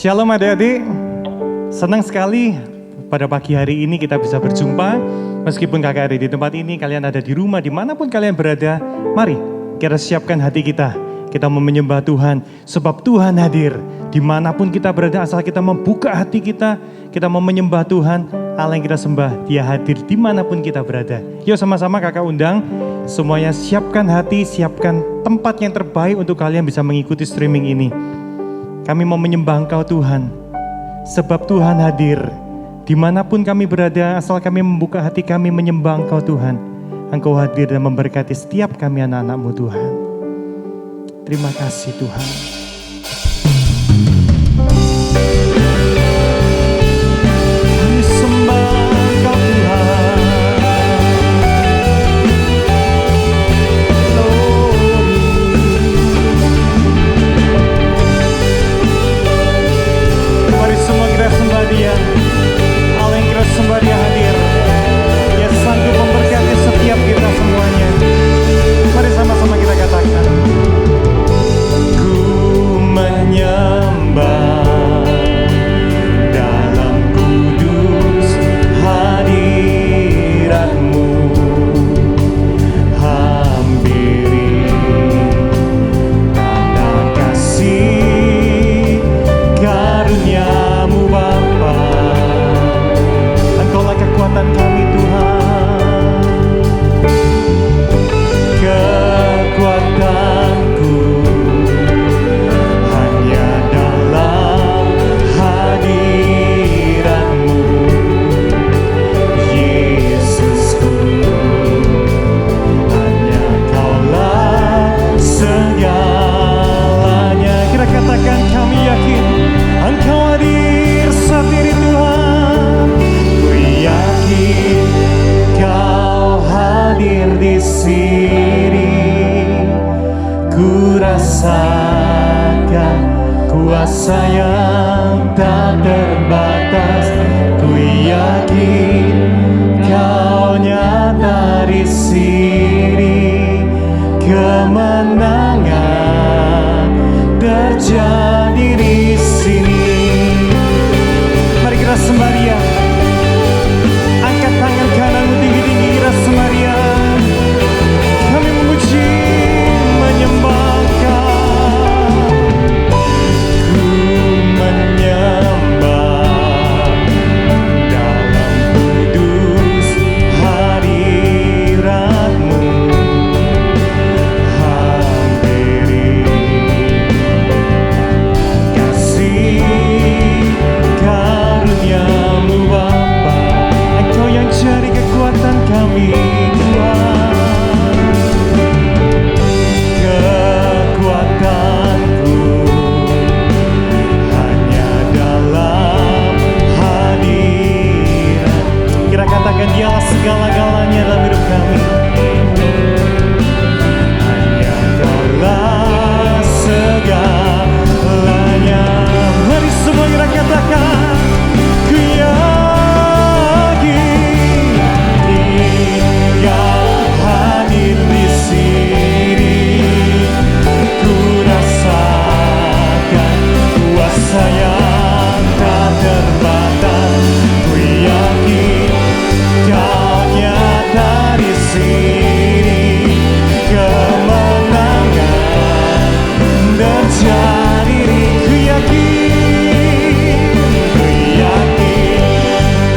Shalom adik-adik, senang sekali pada pagi hari ini kita bisa berjumpa. Meskipun kakak ada di tempat ini, kalian ada di rumah, dimanapun kalian berada, mari kita siapkan hati kita. Kita mau menyembah Tuhan, sebab Tuhan hadir. Dimanapun kita berada, asal kita membuka hati kita mau menyembah Tuhan, Allah yang kita sembah, Dia hadir dimanapun kita berada. Yuk sama-sama kakak undang, semuanya siapkan hati, siapkan tempat yang terbaik untuk kalian bisa mengikuti streaming ini. Kami mau menyembah Engkau Tuhan, sebab Tuhan hadir. Dimanapun kami berada, asal kami membuka hati kami menyembah Engkau Tuhan. Engkau hadir dan memberkati setiap kami anak-anak-Mu Tuhan. Terima kasih Tuhan. Kami sembah Engkau Tuhan. Mari semua kita sembah Dia. Allah yang kita sembah Dia hadir. Dia sanggup memberkati setiap kita semuanya. Mari sama-sama kita katakan. Menyembah dalam kudus hadirat-Mu, hampiri tanda kasih karunia-Mu Bapa. Engkaulah kekuatan kami Tuhan, kekuatanku katakan kami yakin Engkau hadir saat ini Tuhan. Ku yakin Kau hadir di sini. Ku rasakan kuasa yang tak terbatas. Ku yakin Kau nyata di sini. Kemenangan terjadi di sini. Mari kita sembah Dia. Angkat tangan kananmu tinggi-tinggi, kita sembah Dia. Kami memuji, menyembah Engkau. Ku menyembah dalam kudus hadirat-Mu. Jadi kekuatan kami Tuhan, kekuatanku hanya dalam hadirat. Kita katakan Dialah segala-galanya dalam hidup kami. Hanya dalam segalanya. Mari semua kita katakan, ku hadir di sini. Ku rasakan kuasa yang tak terbatas. Ku yakin Kau nyata di sini. Kemenangan terjadi. Ku yakin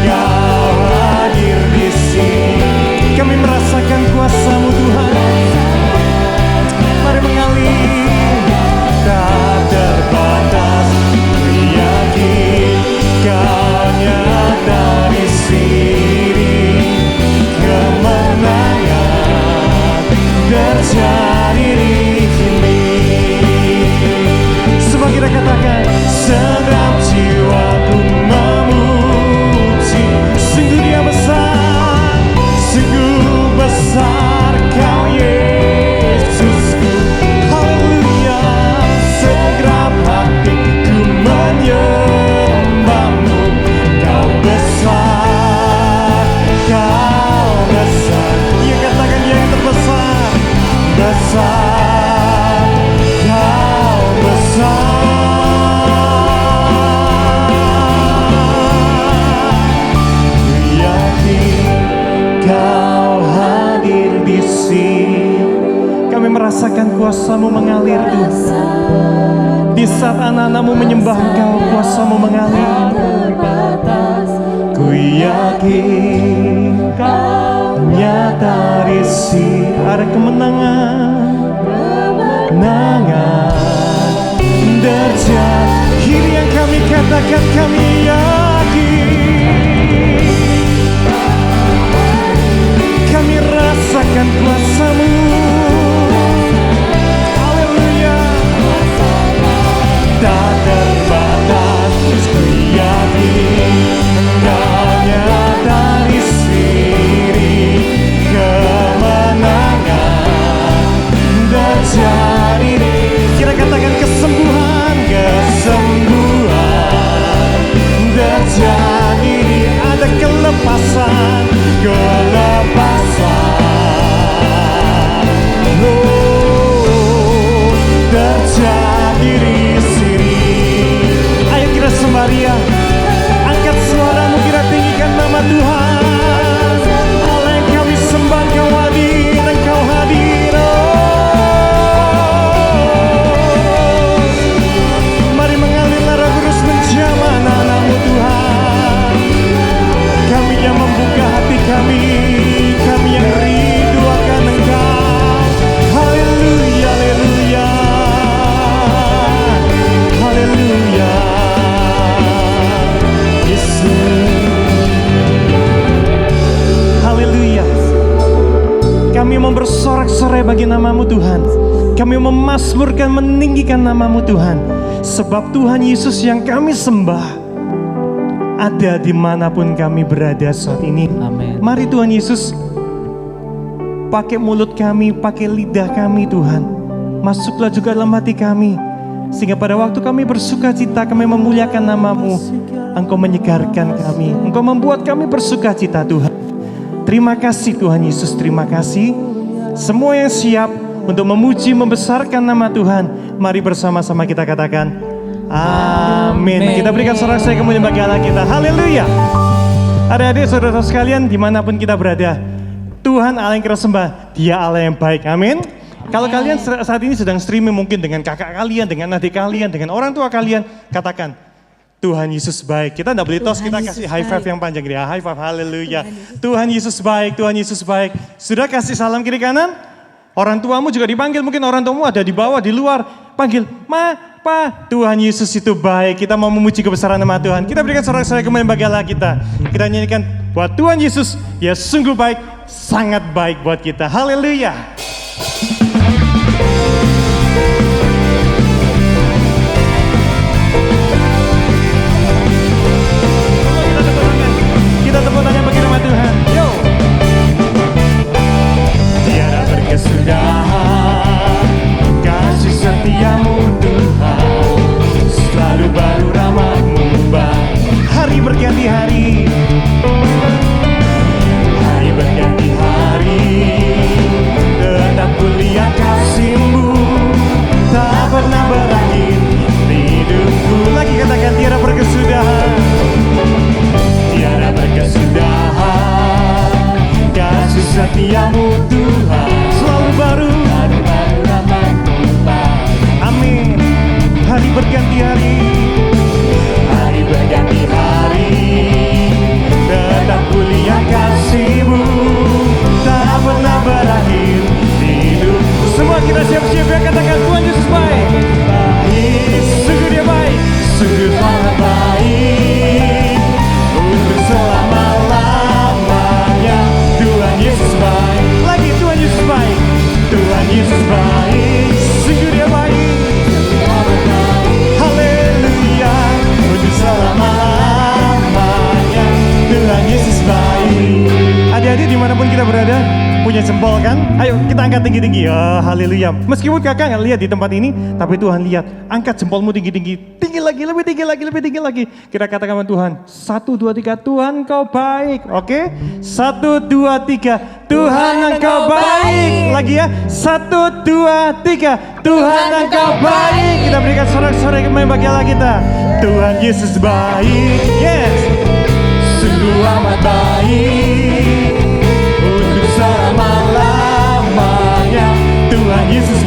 Kau hadir di sini. Kami merasakan kuasa-Mu Tuhan. Mari mengalir tak terbatas. Ku yakin Kau nyata di sini. Kemenangan terjadi di sini. Semua kita katakan, segenap jiwaku memuji. Sungguh Dia besar, sungguh besar merasakan kuasa-Mu mengalir Tuhan. Di saat anak-anak-Mu menyembah Engkau, kuasa-Mu mengalir. Ku yakin Kau nyata risi, ada kemenangan, terjadi yang kami katakan, kami yakin. Kami rasakan kuasa-Mu. Haleluya. Tak terbatas, ku yakin Engkau nyata di sini. Kemenangan terjadi. Kita katakan kesembuhan terjadi. Ada kelepasan. Terjadi di sini. Ayo kita sembaria, angkat suaramu, kita tinggikan nama Tuhan. Allah yang kami sembah, Engkau hadir, Engkau hadir. Mari mengalirlah Roh Kudus menjamah anak-anak-Mu Tuhan. Kami yang membuka hati kami yang rindu akan Engkau. Haleluya, haleluya, haleluya, Yesus. Haleluya. Kami mau bersorak-sorai bagi nama-Mu Tuhan. Kami memazmurkan, meninggikan nama-Mu Tuhan. Sebab Tuhan Yesus yang kami sembah ada dimanapun kami berada saat ini. Amin. Mari Tuhan Yesus, pakai mulut kami, pakai lidah kami Tuhan. Masuklah juga dalam hati kami. Sehingga pada waktu kami bersuka cita, kami memuliakan nama-Mu. Engkau menyegarkan kami. Engkau membuat kami bersuka cita Tuhan. Terima kasih Tuhan Yesus, terima kasih. Semua yang siap untuk memuji, membesarkan nama Tuhan, mari bersama-sama kita katakan amin. Kita berikan sorak-sorai kemuliaan bagi Allah kita. Haleluya. Adik-adik, saudara-saudara sekalian, dimanapun kita berada, Tuhan Allah yang kita sembah, Dia Allah yang baik. Amin. Kalau kalian saat ini sedang streaming mungkin dengan kakak kalian, dengan adik kalian, dengan orang tua kalian, katakan Tuhan Yesus baik. Kita tidak boleh tos, kita kasih high five yang panjang dia. High five, haleluya. Tuhan Yesus baik, Tuhan Yesus baik. Sudah kasih salam kiri kanan? Orang tuamu juga dipanggil, mungkin orang tuamu ada di bawah, di luar. Panggil, Ma, Pa, Tuhan Yesus itu baik. Kita mau memuji kebesaran nama Tuhan. Kita berikan sorak-sorai kembali bagi Allah kita. Kita nyanyikan buat Tuhan Yesus, ya sungguh baik, sangat baik buat kita. Haleluya. Kita tepuk tangan bagi nama Tuhan. Yo. Tiada berkesudahan kasih setiamu Tuhan, selalu baru rahmat-Mu baik. Hari berganti hari, hari berganti hari, tetap kuliah kasih-Mu, tak pernah berakhir hidupku. Lagi katakan tiada berkesudahan. Tiada berkesudahan kasih setiamu Tuhan, selalu baru rahmat-Mu baik. Amin. Hari berganti hari, hari berganti hari, tetap kuliah kasih-Mu, tak pernah berakhir hidupku. Semua kita siap-siap ya, katakan Tuhan Yesus baik. Baik, sungguh Dia baik, sungguh sangat baik. Untuk selama-lamanya Tuhan Yesus baik. Lagi Tuhan Yesus baik, Tuhan Yesus baik, sungguh Dia baik. Haleluya. Untuk selama-lamanya Tuhan Yesus baik. Adik-adik dimanapun kita berada, punya jempol kan? Ayo kita angkat tinggi-tinggi. Ya haleluya. Meskipun kakak nggak lihat di tempat ini, tapi Tuhan lihat. Angkat jempolmu tinggi-tinggi. Tinggi lagi, lebih tinggi lagi, lebih tinggi lagi. Kita katakan sama Tuhan, 1, 2, 3, Tuhan Engkau baik. Oke? 1, 2, 3, Tuhan Engkau baik. Lagi ya, 1, 2, 3, Tuhan Engkau baik. Kita berikan sorak-sorai kembali bagi Allah kita. Tuhan Yesus baik. Yes. Sungguh amat baik. Untuk selama-lamanya Tuhan Yesus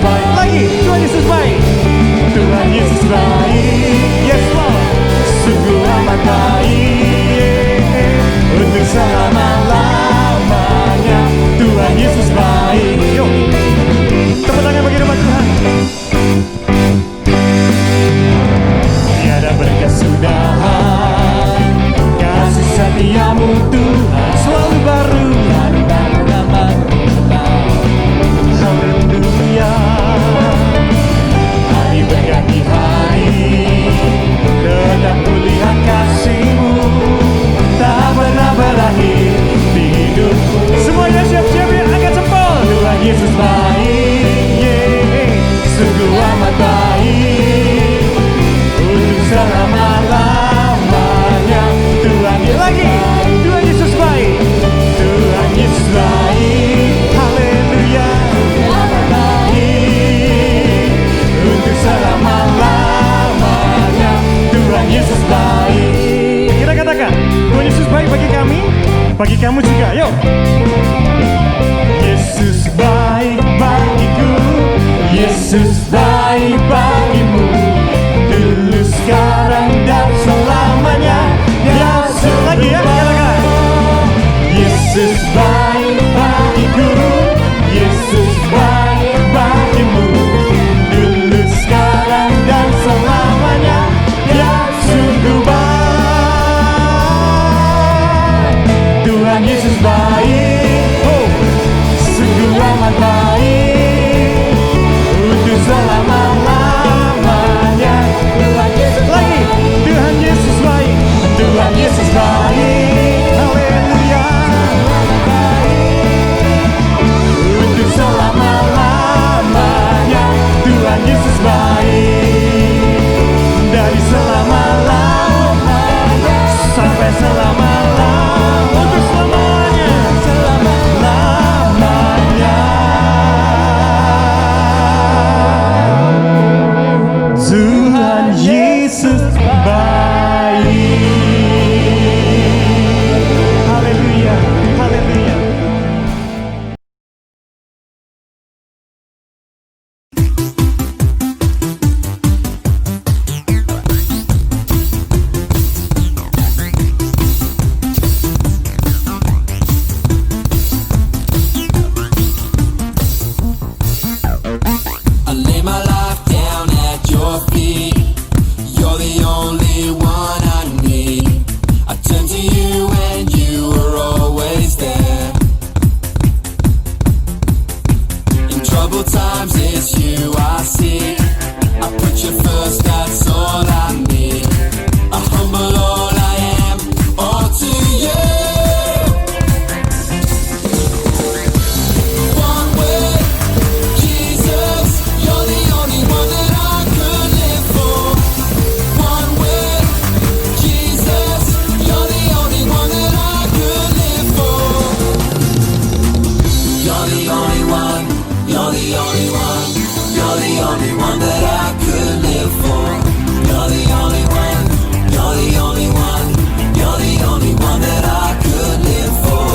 sangat baik untuk selama-lamanya. Tuhan Yesus lagi, Tuhan Yesus baik, Tuhan Yesus baik, haleluya. Untuk selama-lamanya Tuhan Yesus baik, dari selama-lamanya sampai selama-lamanya, untuk selamanya, selama-lamanya. Tuhan Yesus baik. Haleluya, haleluya. I lay my life down at your feet. You're the only one I need. I turn to you and you are always there. In troubled times it's you I see. I put you first, that's all I need. I humble all I am, all to you. One way, Jesus, you're the only one that I could live for. One way, Jesus, you're the only one that I could live for. You're the only one, you're the only one, you're the only one that I could live for. You're the only one, you're the only one, you're the only one that I could live for.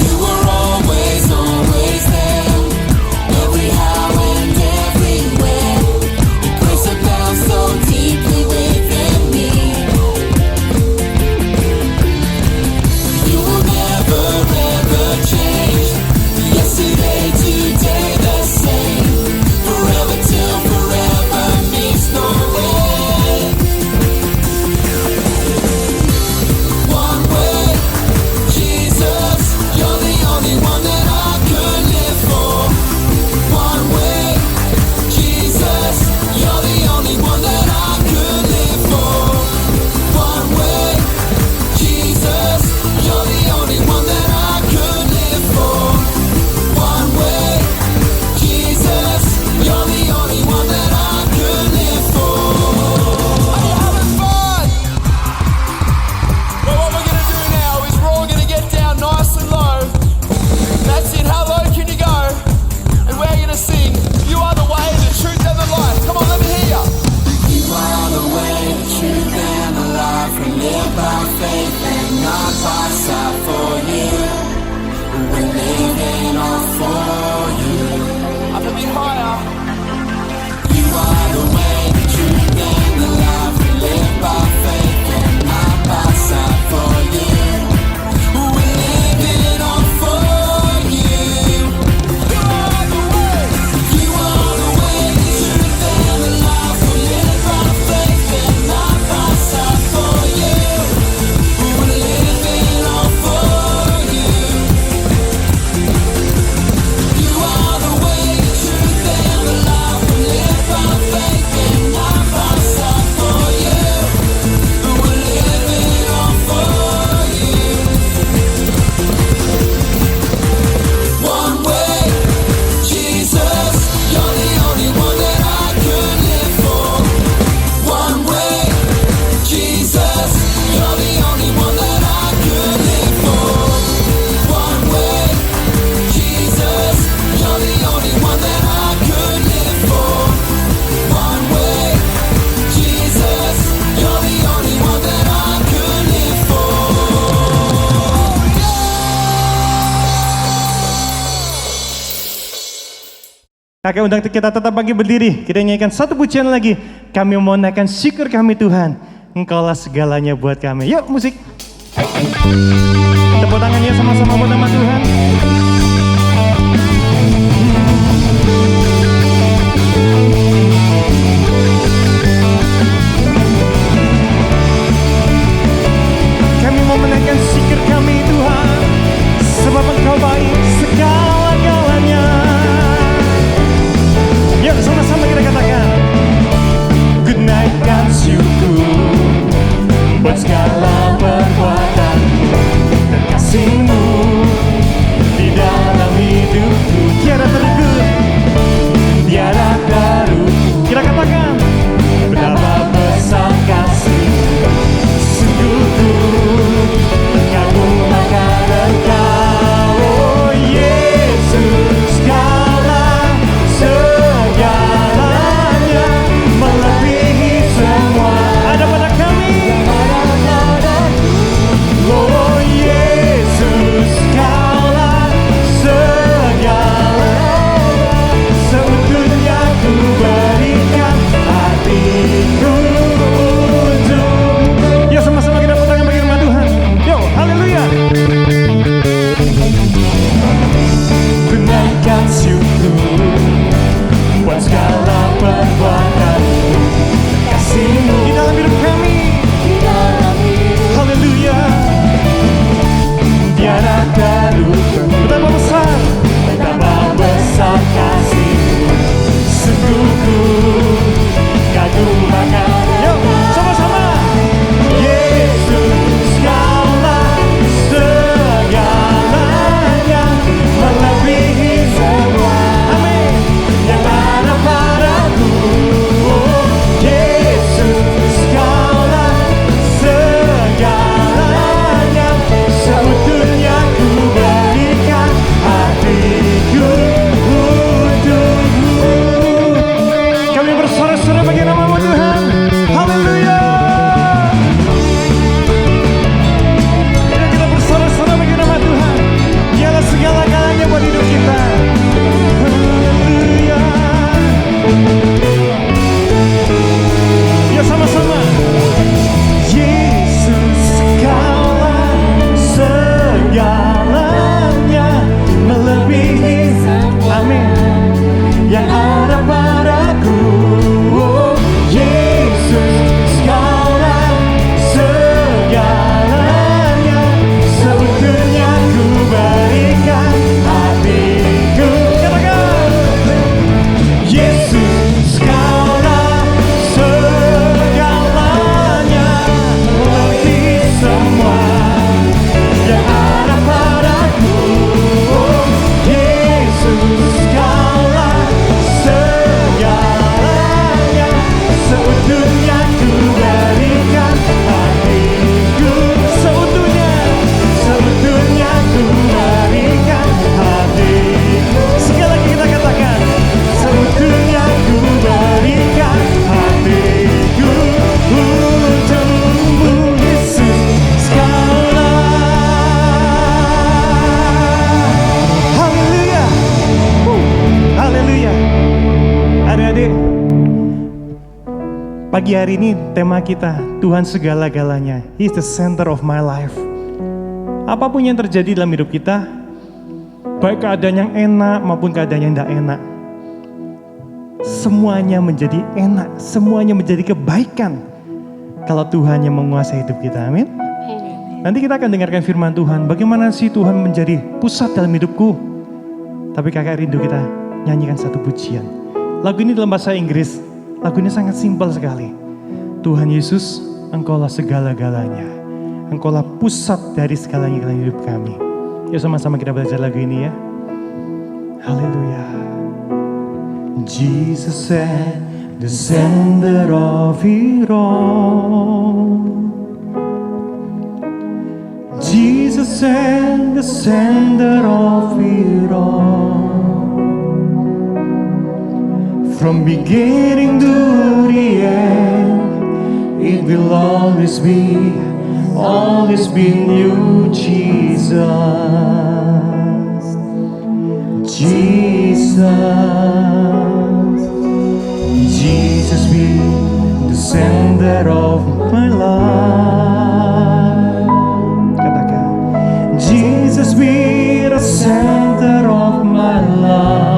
You were always, always there, every how and everywhere. Your grace abounds so deeply within me. You will never ever change. Yesterday, today, the same. Forever till forever meets no end. One way, Jesus, you're the only one that I could live for. One way, Jesus, you're the only one that I could live for. One way, Jesus, you're the only one that I could live for. One way, Jesus, you're the only one that I could live for. Are you having fun? Well, what we're gonna do now is we're all gonna get down nice and low. That's it, how low can you go? And we're gonna sing, you are the way, the truth and the life. Come on, let me hear ya. You are the way, the truth and the life. We live by faith and not by sight for you. We're living all for you. Up a bit higher. You are the way, the truth and the life. We live by faith and not by sight for you. We're living all for you. You are the way. You are the way, the truth and the life. We live by faith and not by sight for you. We're living all for you. You are the way, the truth and the life. We live by faith and not by sight for you. We're living all for you. One way, Jesus, you're the only one that I could live for. One way, Jesus, you're the only one that I could live for. One way, Jesus, you're the only one that I could live for. One way, Jesus, you're the only one that I could live for. Kakak undang kita tetap bangkit berdiri. Kita nyanyikan satu pujian lagi. Kami mau naikkan syukur kami Tuhan. Engkaulah segalanya buat kami. Yuk musik. Tepuk tangannya sama-sama buat nama Tuhan. Kami mau menaikkan syukur kami Tuhan, sebab Engkau baik sekali. Pagi hari ini tema kita, Tuhan segala-galanya. He is the center of my life. Apapun yang terjadi dalam hidup kita, baik keadaan yang enak maupun keadaan yang tidak enak, semuanya menjadi enak, semuanya menjadi kebaikan kalau Tuhan yang menguasai hidup kita. Amin. Nanti kita akan dengarkan firman Tuhan, bagaimana sih Tuhan menjadi pusat dalam hidupku. Tapi kakak rindu kita nyanyikan satu pujian. Lagu ini dalam bahasa Inggris, lagu ini sangat simpel sekali. Tuhan Yesus, Engkaulah segala-galanya. Engkaulah pusat dari segalanya dalam hidup kami. Yuk sama-sama kita belajar lagu ini ya. Haleluya. Jesus at the center of it all. Jesus at the center of it all. From beginning to the end, it will always be you, Jesus. Jesus be the center of my life. Katakan, Jesus be the center of my life.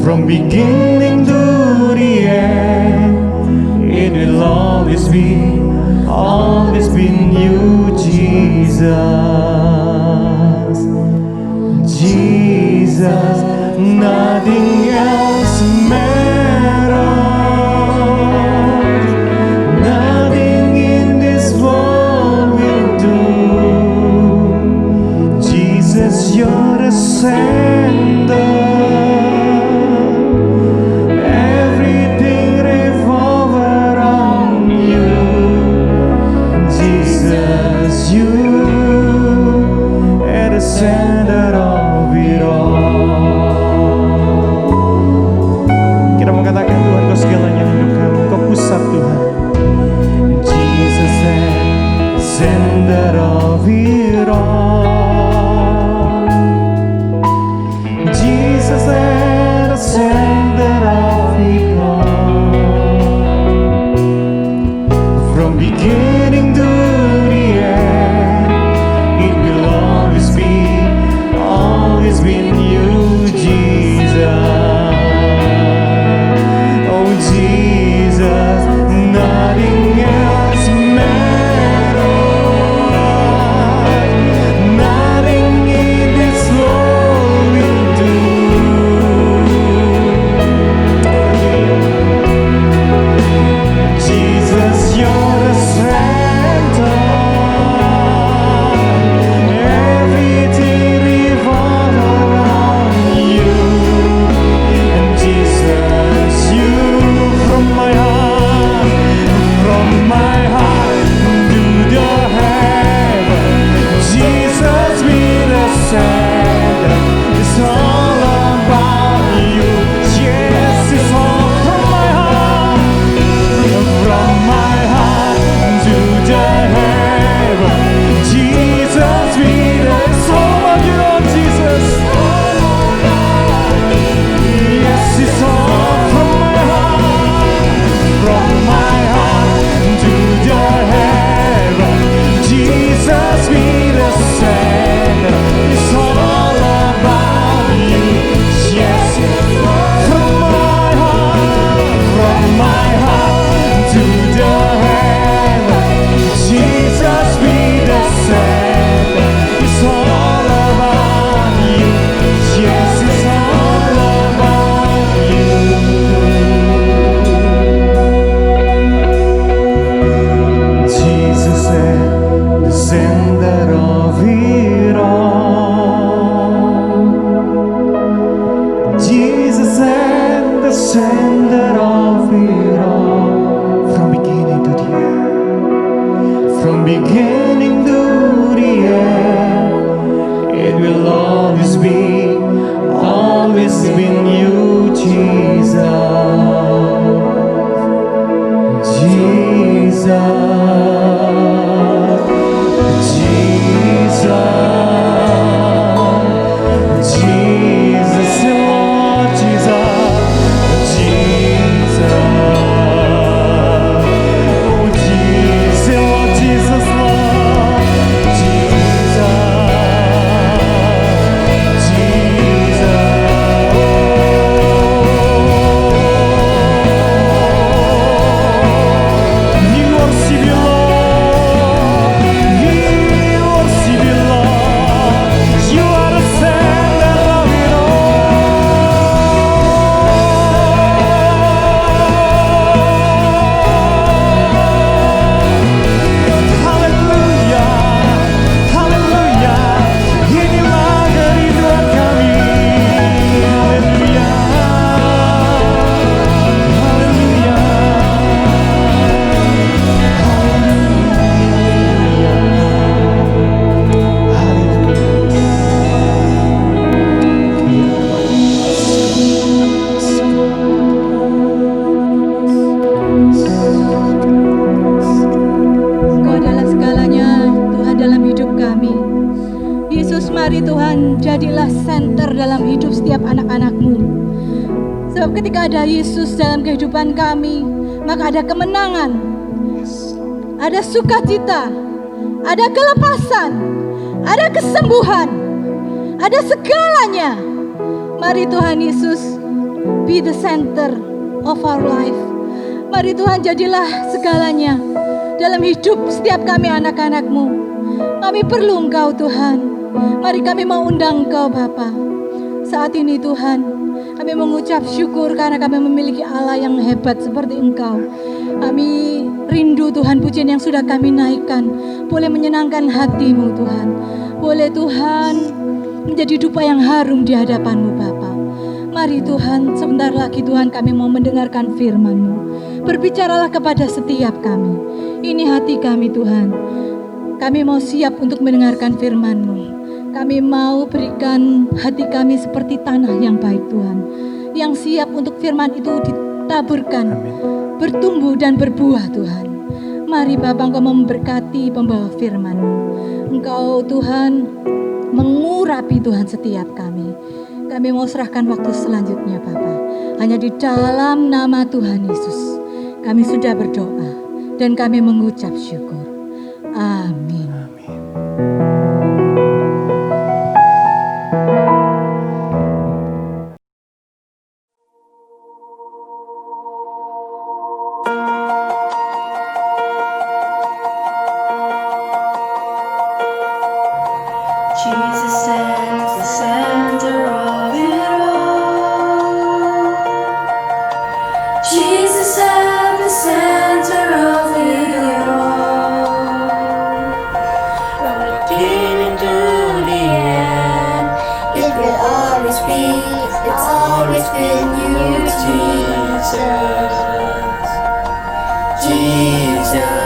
From beginning to the end, it will always be you, Jesus. Jesus, nothing else matters. Nothing in this world will do. Jesus, you're the center. Everything revolves around you. Jesus, you at the center of it all. Kita mau katakan Tuhan, Kau segalanya hidup kami, Kau pusat Tuhan. Jesus at the center of it all. Yesus, mari Tuhan jadilah center dalam hidup setiap anak-anak-Mu. Sebab ketika ada Yesus dalam kehidupan kami, maka ada kemenangan, ada sukacita, ada kelepasan, ada kesembuhan, ada segalanya. Mari Tuhan Yesus, be the center of our life. Mari Tuhan jadilah segalanya dalam hidup setiap kami anak-anak-Mu. Kami perlu Engkau Tuhan. Mari kami mau undang Engkau Bapa. Saat ini Tuhan, kami mengucap syukur karena kami memiliki Allah yang hebat seperti Engkau. Kami rindu Tuhan, pujian yang sudah kami naikkan boleh menyenangkan hati-Mu Tuhan. Boleh Tuhan menjadi dupa yang harum di hadapan-Mu Bapa. Mari Tuhan, sebentar lagi Tuhan kami mau mendengarkan firman-Mu. Berbicaralah kepada setiap kami. Ini hati kami Tuhan. Kami mau siap untuk mendengarkan firman-Mu. Kami mau berikan hati kami seperti tanah yang baik Tuhan. Yang siap untuk firman itu ditaburkan, bertumbuh dan berbuah Tuhan. Mari Bapa, Engkau memberkati pembawa firman-Mu. Engkau Tuhan mengurapi Tuhan setiap kami. Kami mau serahkan waktu selanjutnya Bapa. Hanya di dalam nama Tuhan Yesus kami sudah berdoa dan kami mengucap syukur. Amin. Jesus at the center of it all. Jesus at the center of it all. From the beginning to the end, it will always be, it's always been you, Jesus. Jesus.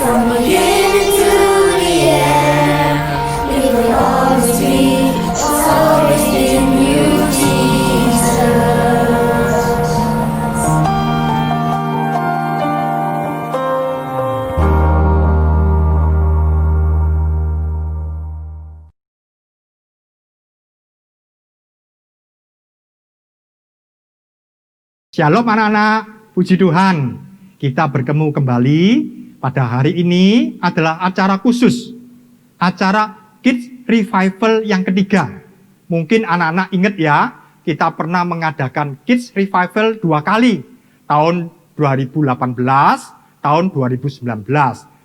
From beginning to the end, it will always be, always in you, Jesus. Shalom anak-anak, puji Tuhan. Kita bertemu kembali pada hari ini adalah acara khusus. Acara Kids Revival yang ketiga. Mungkin anak-anak ingat ya, kita pernah mengadakan Kids Revival 2 kali. Tahun 2018, tahun 2019.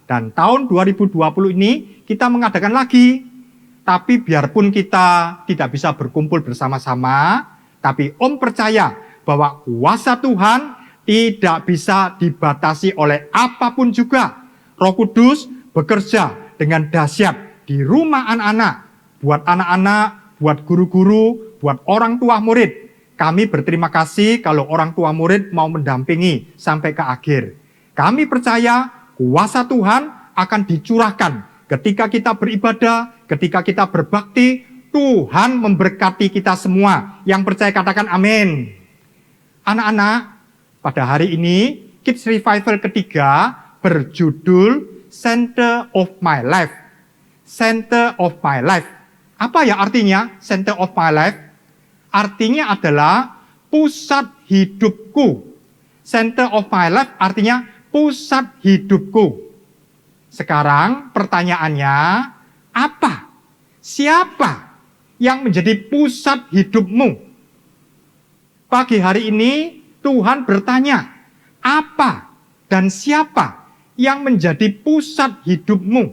Dan tahun 2020 ini kita mengadakan lagi. Tapi biarpun kita tidak bisa berkumpul bersama-sama, tapi Om percaya bahwa kuasa Tuhan tidak bisa dibatasi oleh apapun juga. Roh Kudus bekerja dengan dahsyat di rumah anak-anak, buat anak-anak, buat guru-guru, buat orang tua murid. Kami berterima kasih kalau orang tua murid mau mendampingi sampai ke akhir. Kami percaya kuasa Tuhan akan dicurahkan ketika kita beribadah, ketika kita berbakti. Tuhan memberkati kita semua. Yang percaya katakan amin. Anak-anak, pada hari ini Kids Revival ketiga berjudul Center of My Life. Center of My Life. Apa ya artinya Center of My Life? Artinya adalah pusat hidupku. Center of My Life artinya pusat hidupku. Sekarang pertanyaannya, apa? Siapa yang menjadi pusat hidupmu? Pagi hari ini Tuhan bertanya, apa dan siapa yang menjadi pusat hidupmu?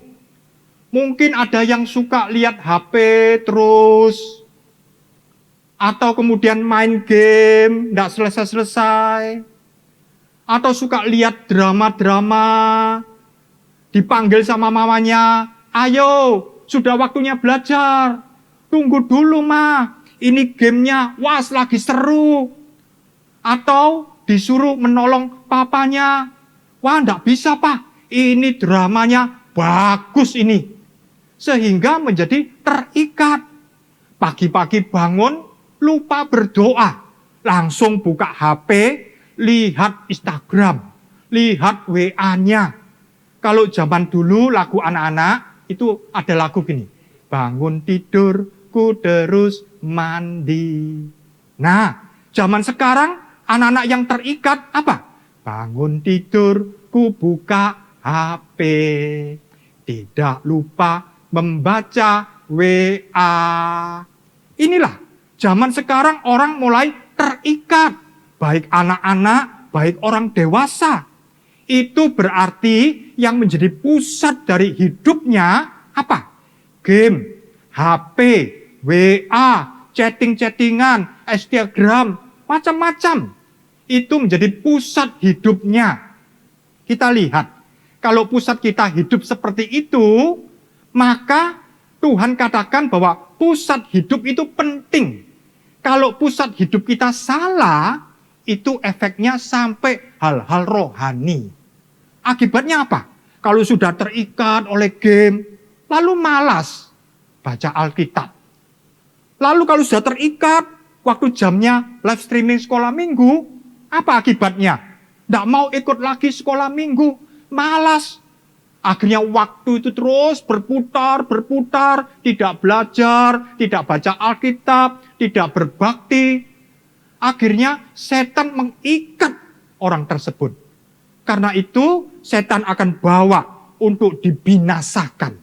Mungkin ada yang suka lihat HP terus, atau kemudian main game, tidak selesai-selesai, atau suka lihat drama-drama, dipanggil sama mamanya, ayo, sudah waktunya belajar, tunggu dulu ma. Ini gamenya, wah lagi seru. Atau disuruh menolong papanya. Wah enggak bisa pak, ini dramanya bagus ini. Sehingga menjadi terikat. Pagi-pagi bangun, lupa berdoa. Langsung buka HP, lihat Instagram, lihat WA-nya. Kalau zaman dulu lagu anak-anak, itu ada lagu gini. Bangun tidur, ku terus mandi. Nah, zaman sekarang anak-anak yang terikat apa? Bangun tidur, ku buka HP. Tidak lupa membaca WA. Inilah zaman sekarang orang mulai terikat. Baik anak-anak, baik orang dewasa. Itu berarti yang menjadi pusat dari hidupnya apa? Game, HP, WA, chatting-chattingan, Instagram, macam-macam. Itu menjadi pusat hidupnya. Kita lihat, kalau pusat kita hidup seperti itu, maka Tuhan katakan bahwa pusat hidup itu penting. Kalau pusat hidup kita salah, itu efeknya sampai hal-hal rohani. Akibatnya apa? Kalau sudah terikat oleh game, lalu malas baca Alkitab. Lalu kalau sudah terikat, waktu jamnya live streaming sekolah minggu, apa akibatnya? Tidak mau ikut lagi sekolah minggu, malas. Akhirnya waktu itu terus berputar, tidak belajar, tidak baca Alkitab, tidak berbakti. Akhirnya setan mengikat orang tersebut. Karena itu setan akan bawa untuk dibinasakan.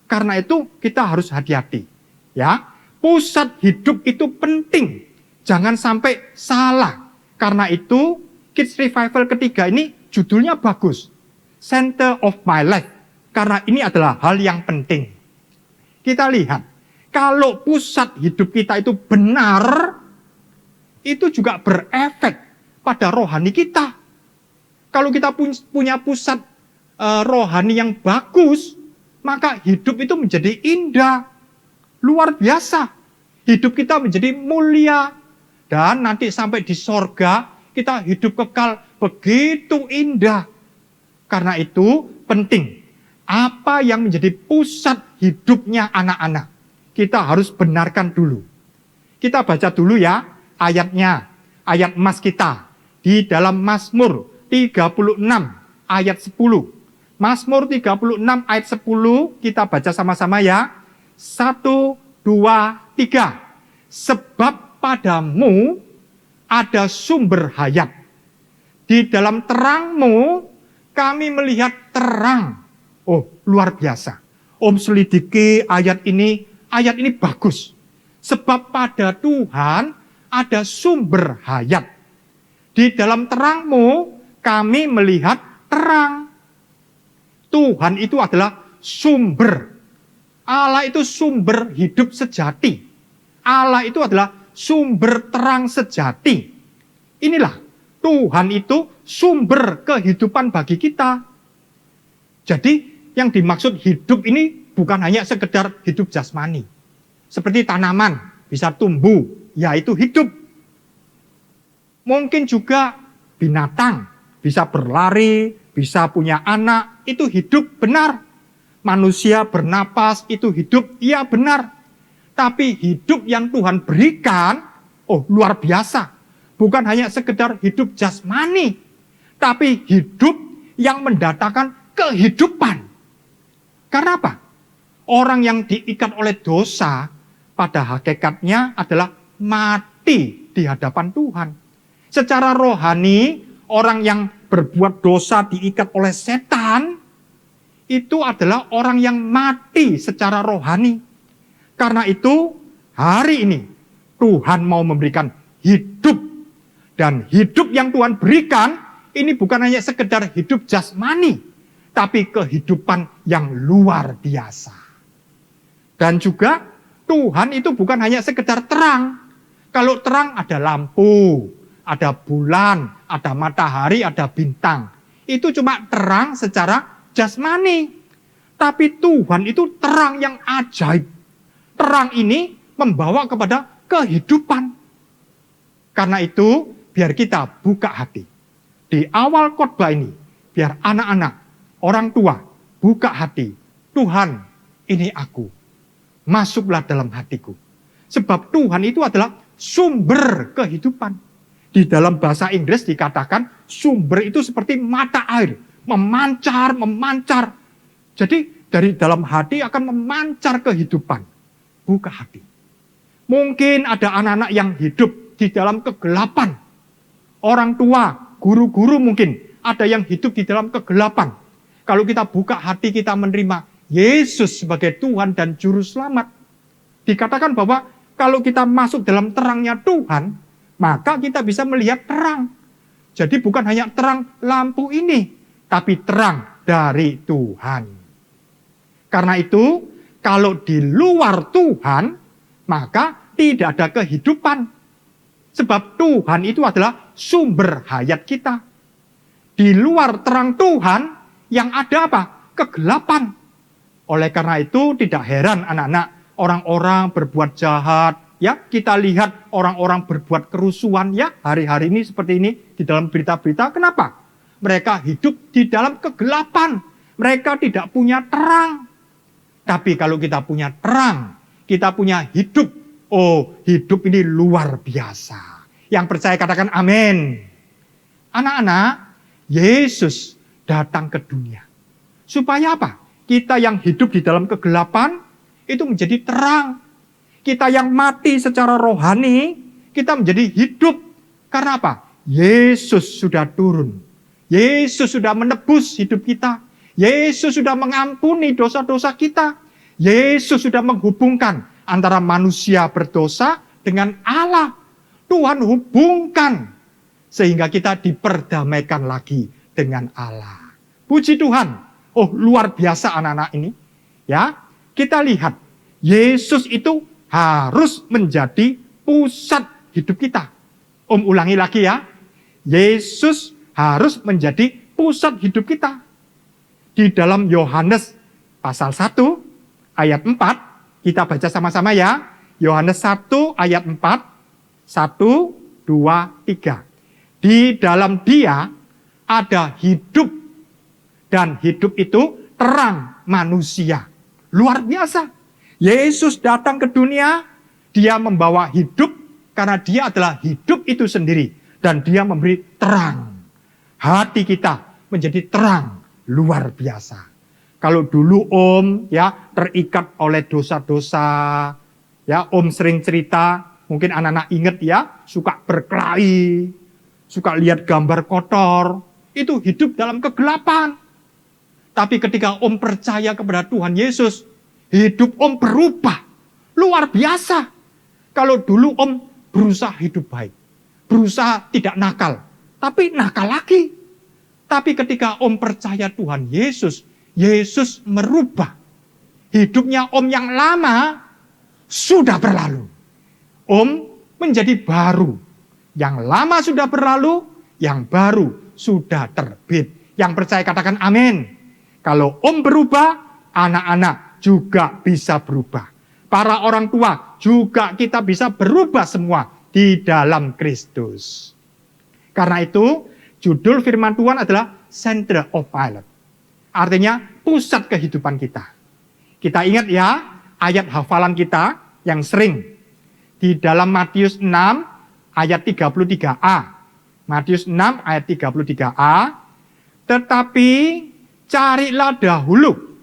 Karena itu kita harus hati-hati. Ya, pusat hidup itu penting. Jangan sampai salah. Karena itu Kids Revival ketiga ini judulnya bagus. Center of My Life. Karena ini adalah hal yang penting. Kita lihat, kalau pusat hidup kita itu benar, itu juga berefek pada rohani kita. Kalau kita punya pusat rohani yang bagus, maka hidup itu menjadi indah, luar biasa. Hidup kita menjadi mulia. Dan nanti sampai di sorga, kita hidup kekal begitu indah. Karena itu penting apa yang menjadi pusat hidupnya anak-anak. Kita harus benarkan dulu. Kita baca dulu ya ayatnya, ayat emas kita di dalam Mazmur 36 ayat 10. Mazmur 36 ayat 10 kita baca sama-sama ya. 1, 2, 3. Sebab padamu ada sumber hayat. Di dalam terangmu kami melihat terang. Oh, luar biasa. Om selidiki ayat ini bagus. Sebab pada Tuhan ada sumber hayat. Di dalam terangmu kami melihat terang. Tuhan itu adalah sumber. Allah itu sumber hidup sejati. Allah itu adalah sumber terang sejati. Inilah Tuhan itu sumber kehidupan bagi kita. Jadi yang dimaksud hidup ini bukan hanya sekedar hidup jasmani. Seperti tanaman bisa tumbuh, yaitu hidup. Mungkin juga binatang bisa berlari, bisa punya anak, itu hidup benar. Manusia bernapas, itu hidup, iya benar. Tapi hidup yang Tuhan berikan, oh luar biasa. Bukan hanya sekedar hidup jasmani, tapi hidup yang mendatangkan kehidupan. Karena apa? Orang yang diikat oleh dosa, pada hakikatnya adalah mati di hadapan Tuhan. Secara rohani, orang yang berbuat dosa diikat oleh setan, itu adalah orang yang mati secara rohani. Karena itu, hari ini Tuhan mau memberikan hidup. Dan hidup yang Tuhan berikan, ini bukan hanya sekedar hidup jasmani, tapi kehidupan yang luar biasa. Dan juga Tuhan itu bukan hanya sekedar terang. Kalau terang ada lampu, ada bulan, ada matahari, ada bintang. Itu cuma terang secara jasmani. Tapi Tuhan itu terang yang ajaib. Terang ini membawa kepada kehidupan. Karena itu, biar kita buka hati. Di awal khotbah ini, biar anak-anak, orang tua, buka hati. Tuhan, ini aku. Masuklah dalam hatiku. Sebab Tuhan itu adalah sumber kehidupan. Di dalam bahasa Inggris dikatakan sumber itu seperti mata air. Memancar, memancar. Jadi dari dalam hati akan memancar kehidupan. Buka hati. Mungkin ada anak-anak yang hidup di dalam kegelapan. Orang tua, guru-guru mungkin ada yang hidup di dalam kegelapan. Kalau kita buka hati, kita menerima Yesus sebagai Tuhan dan Juru Selamat. Dikatakan bahwa kalau kita masuk dalam terangnya Tuhan, maka kita bisa melihat terang. Jadi bukan hanya terang lampu ini, tapi terang dari Tuhan. Karena itu, kalau di luar Tuhan, maka tidak ada kehidupan. Sebab Tuhan itu adalah sumber hayat kita. Di luar terang Tuhan, yang ada apa? Kegelapan. Oleh karena itu tidak heran anak-anak, orang-orang berbuat jahat, ya kita lihat orang-orang berbuat kerusuhan ya hari-hari ini seperti ini di dalam berita-berita. Kenapa? Mereka hidup di dalam kegelapan. Mereka tidak punya terang. Tapi kalau kita punya terang, kita punya hidup. Oh, hidup ini luar biasa. Yang percaya katakan amin. Anak-anak, Yesus datang ke dunia. Supaya apa? Kita yang hidup di dalam kegelapan, itu menjadi terang. Kita yang mati secara rohani, kita menjadi hidup. Karena apa? Yesus sudah turun. Yesus sudah menebus hidup kita. Yesus sudah mengampuni dosa-dosa kita. Yesus sudah menghubungkan antara manusia berdosa dengan Allah. Tuhan hubungkan. Sehingga kita diperdamaikan lagi dengan Allah. Puji Tuhan. Oh, luar biasa anak-anak ini. Ya, kita lihat. Yesus itu harus menjadi pusat hidup kita. Om ulangi lagi ya. Yesus harus menjadi pusat hidup kita. Di dalam Yohanes pasal 1 ayat 4, kita baca sama-sama ya. Yohanes 1 ayat 4, 1, 2, 3. Di dalam Dia ada hidup. Dan hidup itu terang manusia. Luar biasa. Yesus datang ke dunia, dia membawa hidup karena dia adalah hidup itu sendiri. Dan dia memberi terang. Hati kita menjadi terang. Luar biasa. Kalau dulu Om ya terikat oleh dosa-dosa, ya Om sering cerita, mungkin anak-anak ingat ya, suka berkelahi, suka lihat gambar kotor, itu hidup dalam kegelapan. Tapi ketika Om percaya kepada Tuhan Yesus, hidup Om berubah. Luar biasa. Kalau dulu Om berusaha hidup baik, berusaha tidak nakal, tapi nakal lagi. Tapi ketika Om percaya Tuhan Yesus, Yesus merubah. Hidupnya Om yang lama sudah berlalu. Om menjadi baru. Yang lama sudah berlalu, yang baru sudah terbit. Yang percaya katakan amin. Kalau Om berubah, anak-anak juga bisa berubah. Para orang tua juga kita bisa berubah semua di dalam Kristus. Karena itu, judul firman Tuhan adalah Center of my life. Artinya pusat kehidupan kita. Kita ingat ya, ayat hafalan kita yang sering. Di dalam Matius 6 ayat 33a. Matius 6 ayat 33a. Tetapi carilah dahulu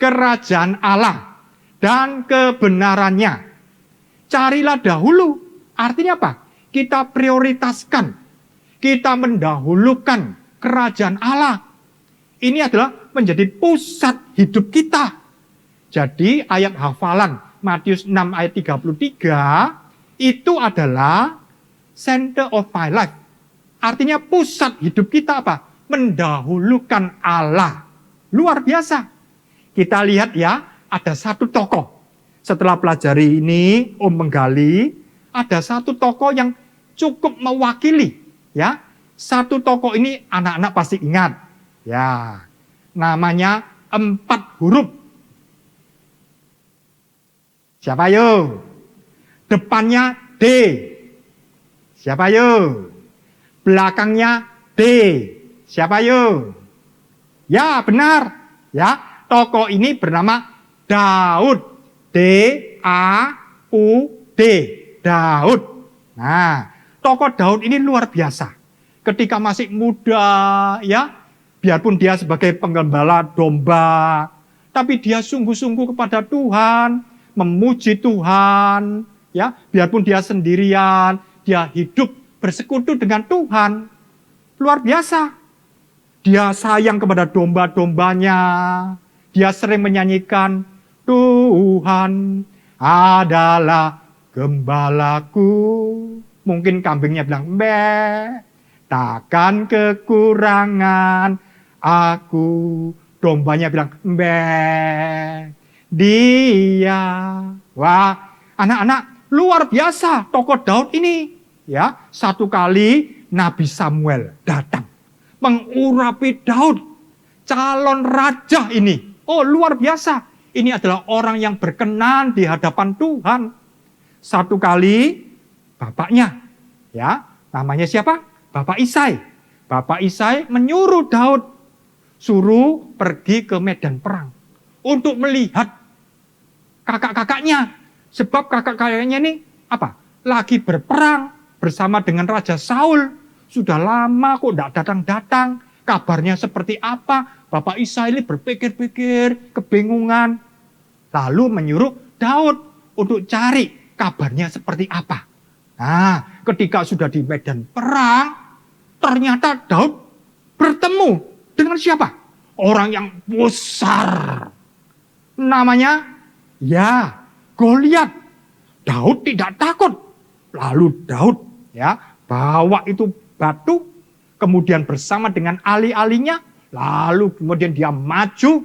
kerajaan Allah dan kebenarannya. Carilah dahulu. Artinya apa? Kita prioritaskan. Kita mendahulukan kerajaan Allah. Ini adalah menjadi pusat hidup kita. Jadi ayat hafalan Matius 6 ayat 33 itu adalah center of my life. Artinya pusat hidup kita apa? Mendahulukan Allah. Luar biasa. Kita lihat ya, ada satu tokoh. Setelah pelajari ini, Om menggali, ada satu tokoh yang cukup mewakili. Ya, satu tokoh ini anak-anak pasti ingat. Ya, namanya 4 huruf. Siapa yo? Depannya D. Siapa yo? Belakangnya D. Siapa yo? Ya, benar. Ya, tokoh ini bernama Daud. D-A-U-D. Daud. Nah, tokoh Daud ini luar biasa. Ketika masih muda, ya, biarpun dia sebagai penggembala domba, tapi dia sungguh-sungguh kepada Tuhan, memuji Tuhan, ya, biarpun dia sendirian, dia hidup bersekutu dengan Tuhan. Luar biasa. Dia sayang kepada domba-dombanya. Dia sering menyanyikan, Tuhan adalah gembalaku. Mungkin kambingnya bilang, mbak, takkan kekurangan aku. Dombanya bilang, mbak, dia. Wah, anak-anak, luar biasa tokoh Daud ini. Ya, satu kali Nabi Samuel datang mengurapi Daud, calon raja ini. Oh, luar biasa. Ini adalah orang yang berkenan di hadapan Tuhan. Satu kali bapaknya, ya, namanya siapa? Bapak Isai. Bapak Isai menyuruh Daud suruh pergi ke medan perang untuk melihat kakak-kakaknya. Sebab kakak-kakaknya ini apa? Lagi berperang bersama dengan Raja Saul. Sudah lama kok tidak datang-datang. Kabarnya seperti apa? Bapak Isai ini berpikir-pikir, kebingungan. Lalu menyuruh Daud untuk cari kabarnya seperti apa. Nah, ketika sudah di medan perang, ternyata Daud bertemu dengan siapa? Orang yang besar. Namanya, ya, Goliat. Daud tidak takut. Lalu Daud, ya, bawa itu batu, kemudian bersama dengan ahli-ahlinya, lalu kemudian dia maju.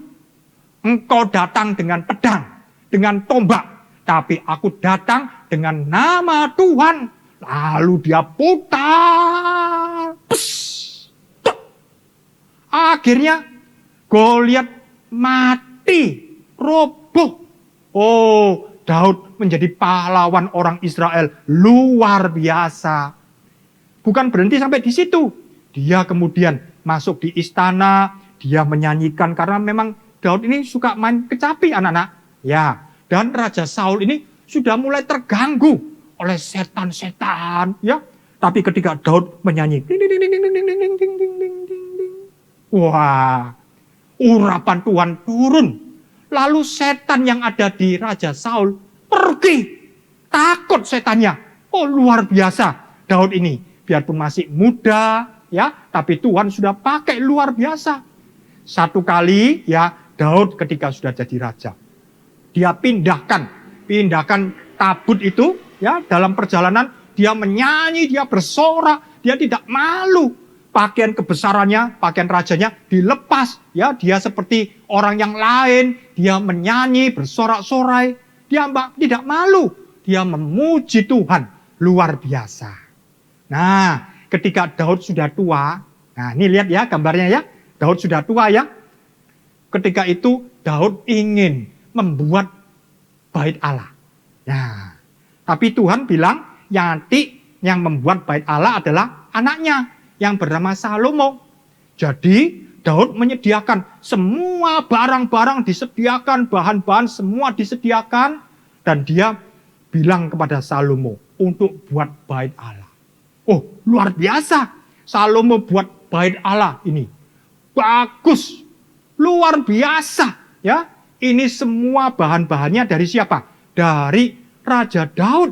Engkau datang dengan pedang, dengan tombak, tapi aku datang dengan nama Tuhan. Lalu dia putar. Akhirnya Goliat mati, roboh. Oh, Daud menjadi pahlawan orang Israel luar biasa. Bukan berhenti sampai di situ. Dia kemudian masuk di istana, dia menyanyikan karena memang Daud ini suka main kecapi anak-anak. Ya, dan Raja Saul ini sudah mulai terganggu oleh setan-setan, ya. Tapi ketika Daud menyanyi, ding, ding, ding, ding, ding, ding, ding, ding, ding, ding, ding, ding, ding. Wah, urapan Tuhan turun. Lalu setan yang ada di Raja Saul pergi. Takut setannya. Oh, luar biasa Daud ini. Biarpun masih muda, ya, tapi Tuhan sudah pakai luar biasa. Satu kali, ya, Daud ketika sudah jadi raja, dia pindahkan tabut itu, ya, dalam perjalanan dia menyanyi, dia bersorak, dia tidak malu. Pakaian kebesarannya, pakaian rajanya dilepas, ya, dia seperti orang yang lain, dia menyanyi, bersorak-sorai, dia tidak malu, dia memuji Tuhan luar biasa. Nah, ketika Daud sudah tua, nah ini lihat ya gambarnya ya, Daud sudah tua ya. Ketika itu Daud ingin membuat bait Allah. Nah, tapi Tuhan bilang yang membuat bait Allah adalah anaknya yang bernama Salomo. Jadi Daud menyediakan semua barang-barang disediakan, bahan-bahan semua disediakan, dan dia bilang kepada Salomo untuk buat bait Allah. Oh, luar biasa. Salomo buat bait Allah ini. Bagus. Luar biasa, ya. Ini semua bahan-bahannya dari siapa? Dari Raja Daud.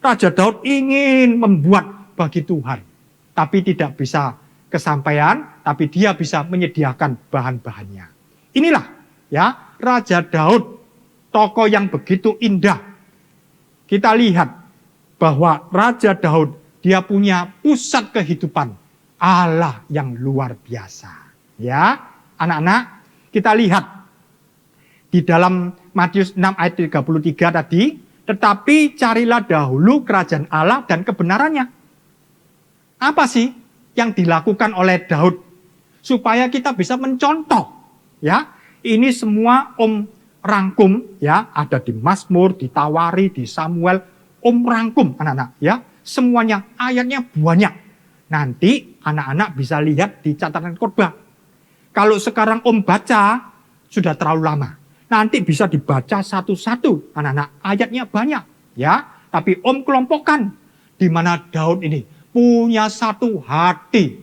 Raja Daud ingin membuat bagi Tuhan, tapi tidak bisa kesampaian, tapi dia bisa menyediakan bahan-bahannya. Inilah, ya, Raja Daud, tokoh yang begitu indah. Kita lihat bahwa Raja Daud, dia punya pusat kehidupan Allah yang luar biasa. Ya, anak-anak, kita lihat di dalam Matius 6 ayat 33 tadi, tetapi carilah dahulu kerajaan Allah dan kebenarannya. Apa sih yang dilakukan oleh Daud supaya kita bisa mencontoh? Ya, ini semua Om rangkum, ya, ada di Mazmur, di Tawari, di Samuel. Om rangkum anak-anak, ya, semuanya ayatnya banyak. Nanti anak-anak bisa lihat di catatan khotbah. Kalau sekarang Om baca sudah terlalu lama. Nanti bisa dibaca satu-satu anak-anak, ayatnya banyak, ya. Tapi Om kelompokkan di mana Daud ini punya satu hati.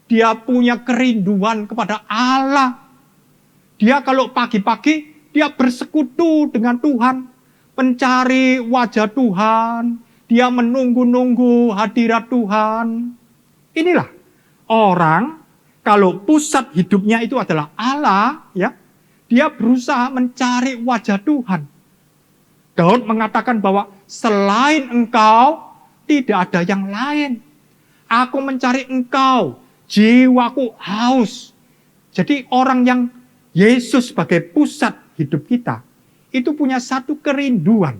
Dia punya kerinduan kepada Allah. Dia kalau pagi-pagi, dia bersekutu dengan Tuhan. Mencari wajah Tuhan. Dia menunggu-nunggu hadirat Tuhan. Inilah orang, kalau pusat hidupnya itu adalah Allah, ya, dia berusaha mencari wajah Tuhan. Daud mengatakan bahwa selain Engkau, tidak ada yang lain. Aku mencari Engkau, jiwaku haus. Jadi orang yang Yesus sebagai pusat hidup kita, itu punya satu kerinduan.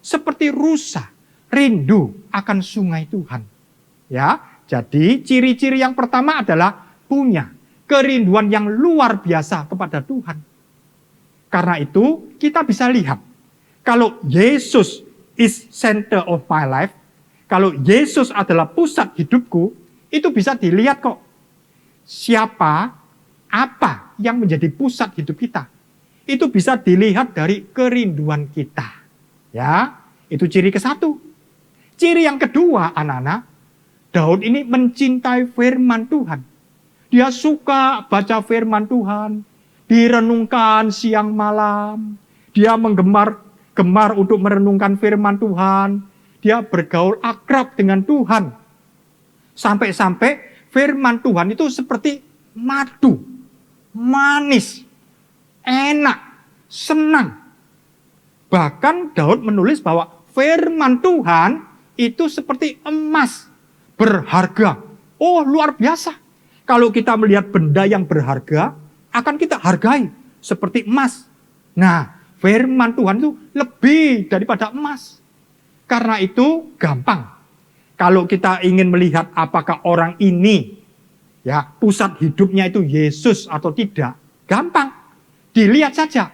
Seperti rusa, rindu akan sungai Tuhan. Ya, jadi ciri-ciri yang pertama adalah punya kerinduan yang luar biasa kepada Tuhan. Karena itu kita bisa lihat, kalau Yesus is center of my life, kalau Yesus adalah pusat hidupku, itu bisa dilihat kok. Siapa, apa yang menjadi pusat hidup kita. Itu bisa dilihat dari kerinduan kita. Ya, itu ciri ke-1. Ciri yang kedua, anak-anak, Daud ini mencintai firman Tuhan. Dia suka baca firman Tuhan, direnungkan siang malam. Dia gemar untuk merenungkan firman Tuhan. Dia bergaul akrab dengan Tuhan. Sampai-sampai firman Tuhan itu seperti madu, manis, enak, senang. Bahkan Daud menulis bahwa firman Tuhan itu seperti emas, berharga. Oh, luar biasa. Kalau kita melihat benda yang berharga, akan kita hargai seperti emas. Nah, firman Tuhan itu lebih daripada emas. Karena itu gampang. Kalau kita ingin melihat apakah orang ini, ya, pusat hidupnya itu Yesus atau tidak, gampang. Dilihat saja.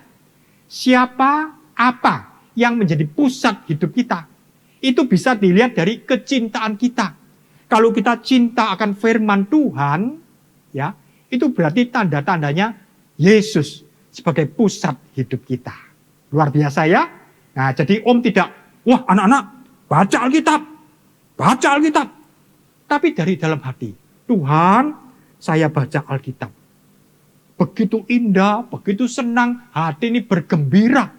Siapa, apa yang menjadi pusat hidup kita. Itu bisa dilihat dari kecintaan kita. Kalau kita cinta akan firman Tuhan, ya, itu berarti tanda-tandanya Yesus sebagai pusat hidup kita. Luar biasa ya. Nah, jadi Om tidak, wah anak-anak baca Alkitab, baca Alkitab. Tapi dari dalam hati, Tuhan, saya baca Alkitab. Begitu indah, begitu senang, hati ini bergembira.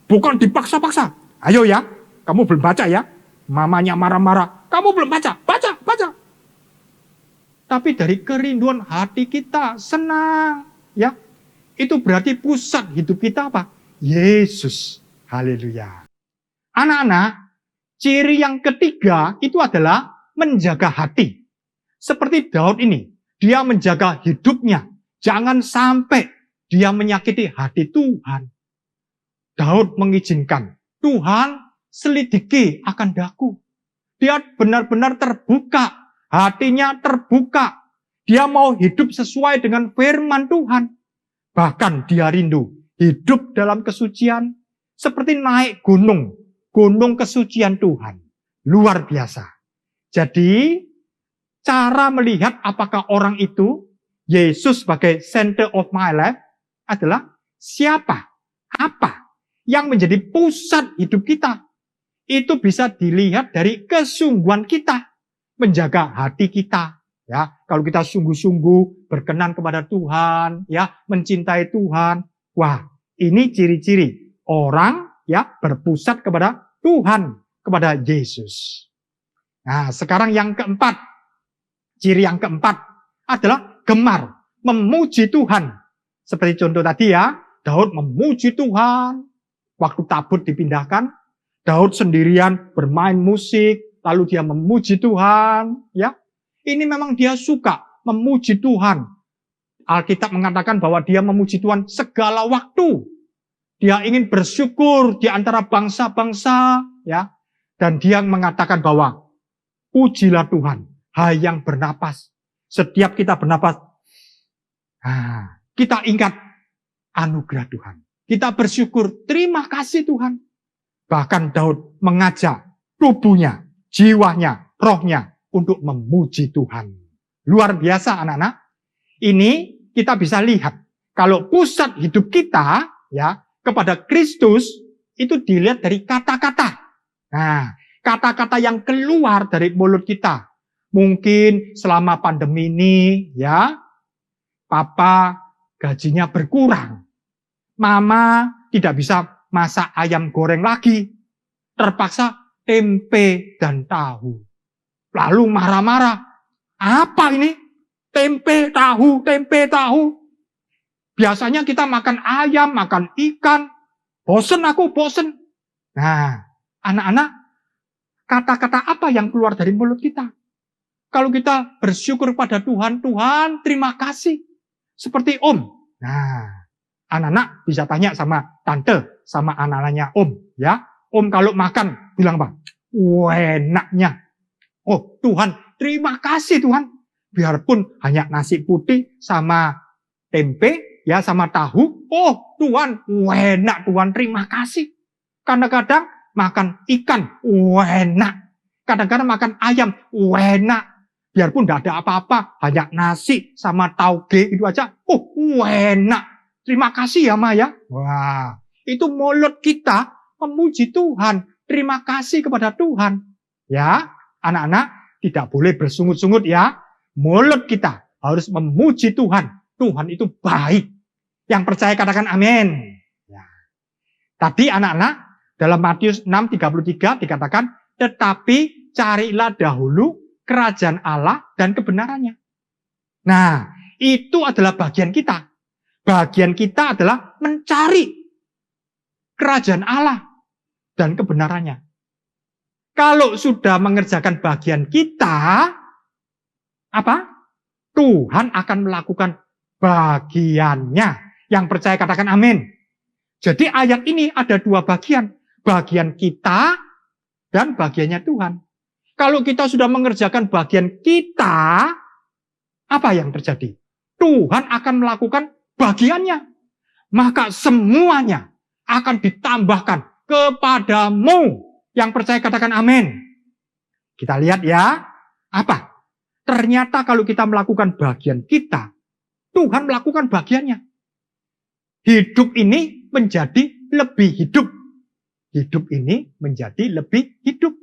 Bukan dipaksa-paksa. Ayo ya, kamu belum baca ya. Mamanya marah-marah, kamu belum baca, baca, baca. Tapi dari kerinduan hati kita, senang. Ya, itu berarti pusat hidup kita apa? Yesus. Haleluya. Anak-anak, ciri yang ketiga itu adalah menjaga hati. Seperti Daud ini, dia menjaga hidupnya. Jangan sampai dia menyakiti hati Tuhan. Daud mengizinkan Tuhan selidiki akan daku. Dia benar-benar terbuka, hatinya terbuka. Dia mau hidup sesuai dengan firman Tuhan. Bahkan dia rindu hidup dalam kesucian seperti naik gunung, gunung kesucian Tuhan. Luar biasa. Jadi, cara melihat apakah orang itu Yesus sebagai center of my life adalah siapa, apa yang menjadi pusat hidup kita. Itu bisa dilihat dari kesungguhan kita menjaga hati kita. Ya, kalau kita sungguh-sungguh berkenan kepada Tuhan, ya, mencintai Tuhan, wah, ini ciri-ciri orang ya berpusat kepada Tuhan, kepada Yesus. Nah, sekarang yang keempat, ciri yang keempat adalah gemar memuji Tuhan. Seperti contoh tadi ya, Daud memuji Tuhan. Waktu tabut dipindahkan, Daud sendirian bermain musik, lalu dia memuji Tuhan. Ya, ini memang dia suka memuji Tuhan. Alkitab mengatakan bahwa dia memuji Tuhan segala waktu. Dia ingin bersyukur di antara bangsa-bangsa, ya. Dan dia mengatakan bahwa pujilah Tuhan, hai yang bernapas. Setiap kita bernapas, kita ingat anugerah Tuhan. Kita bersyukur, terima kasih Tuhan. Bahkan Daud mengajak tubuhnya, jiwanya, rohnya untuk memuji Tuhan. Luar biasa anak-anak. Ini kita bisa lihat. Kalau pusat hidup kita ya kepada Kristus itu dilihat dari kata-kata. Nah, kata-kata yang keluar dari mulut kita. Mungkin selama pandemi ini ya, papa gajinya berkurang. Mama tidak bisa masak ayam goreng lagi. Terpaksa tempe dan tahu. Lalu marah-marah. Apa ini? Tempe, tahu, tempe, tahu. Biasanya kita makan ayam, makan ikan. Bosen aku, bosen. Nah, anak-anak, kata-kata apa yang keluar dari mulut kita? Kalau kita bersyukur pada Tuhan, Tuhan terima kasih. Seperti Om. Nah, anak-anak bisa tanya sama tante, sama anak-anaknya Om. Ya, Om kalau makan, bilang apa? Enaknya. Oh Tuhan, terima kasih Tuhan. Biarpun hanya nasi putih sama tempe, ya sama tahu. Oh Tuhan, enak Tuhan, terima kasih. Kadang-kadang makan ikan, enak. Kadang-kadang makan ayam, enak. Biarpun tidak ada apa-apa, hanya nasi sama tauge itu aja. Oh enak. Terima kasih ya Ma ya. Wah, itu mulut kita memuji Tuhan. Terima kasih kepada Tuhan. Ya, anak-anak tidak boleh bersungut-sungut ya. Mulut kita harus memuji Tuhan. Tuhan itu baik. Yang percaya katakan amin. Ya. Tadi anak-anak dalam Matius 6:33 dikatakan, tetapi carilah dahulu kerajaan Allah dan kebenarannya. Nah, itu adalah bagian kita. Bagian kita adalah mencari kerajaan Allah dan kebenarannya. Kalau sudah mengerjakan bagian kita, apa? Tuhan akan melakukan bagiannya. Yang percaya katakan amin. Jadi ayat ini ada dua bagian. Bagian kita dan bagiannya Tuhan. Kalau kita sudah mengerjakan bagian kita, apa yang terjadi? Tuhan akan melakukan bagiannya. Maka semuanya akan ditambahkan kepadamu. Yang percaya katakan amin. Kita lihat ya. Apa? Ternyata kalau kita melakukan bagian kita, Tuhan melakukan bagiannya. hidup ini menjadi lebih hidup. Hidup ini menjadi lebih hidup.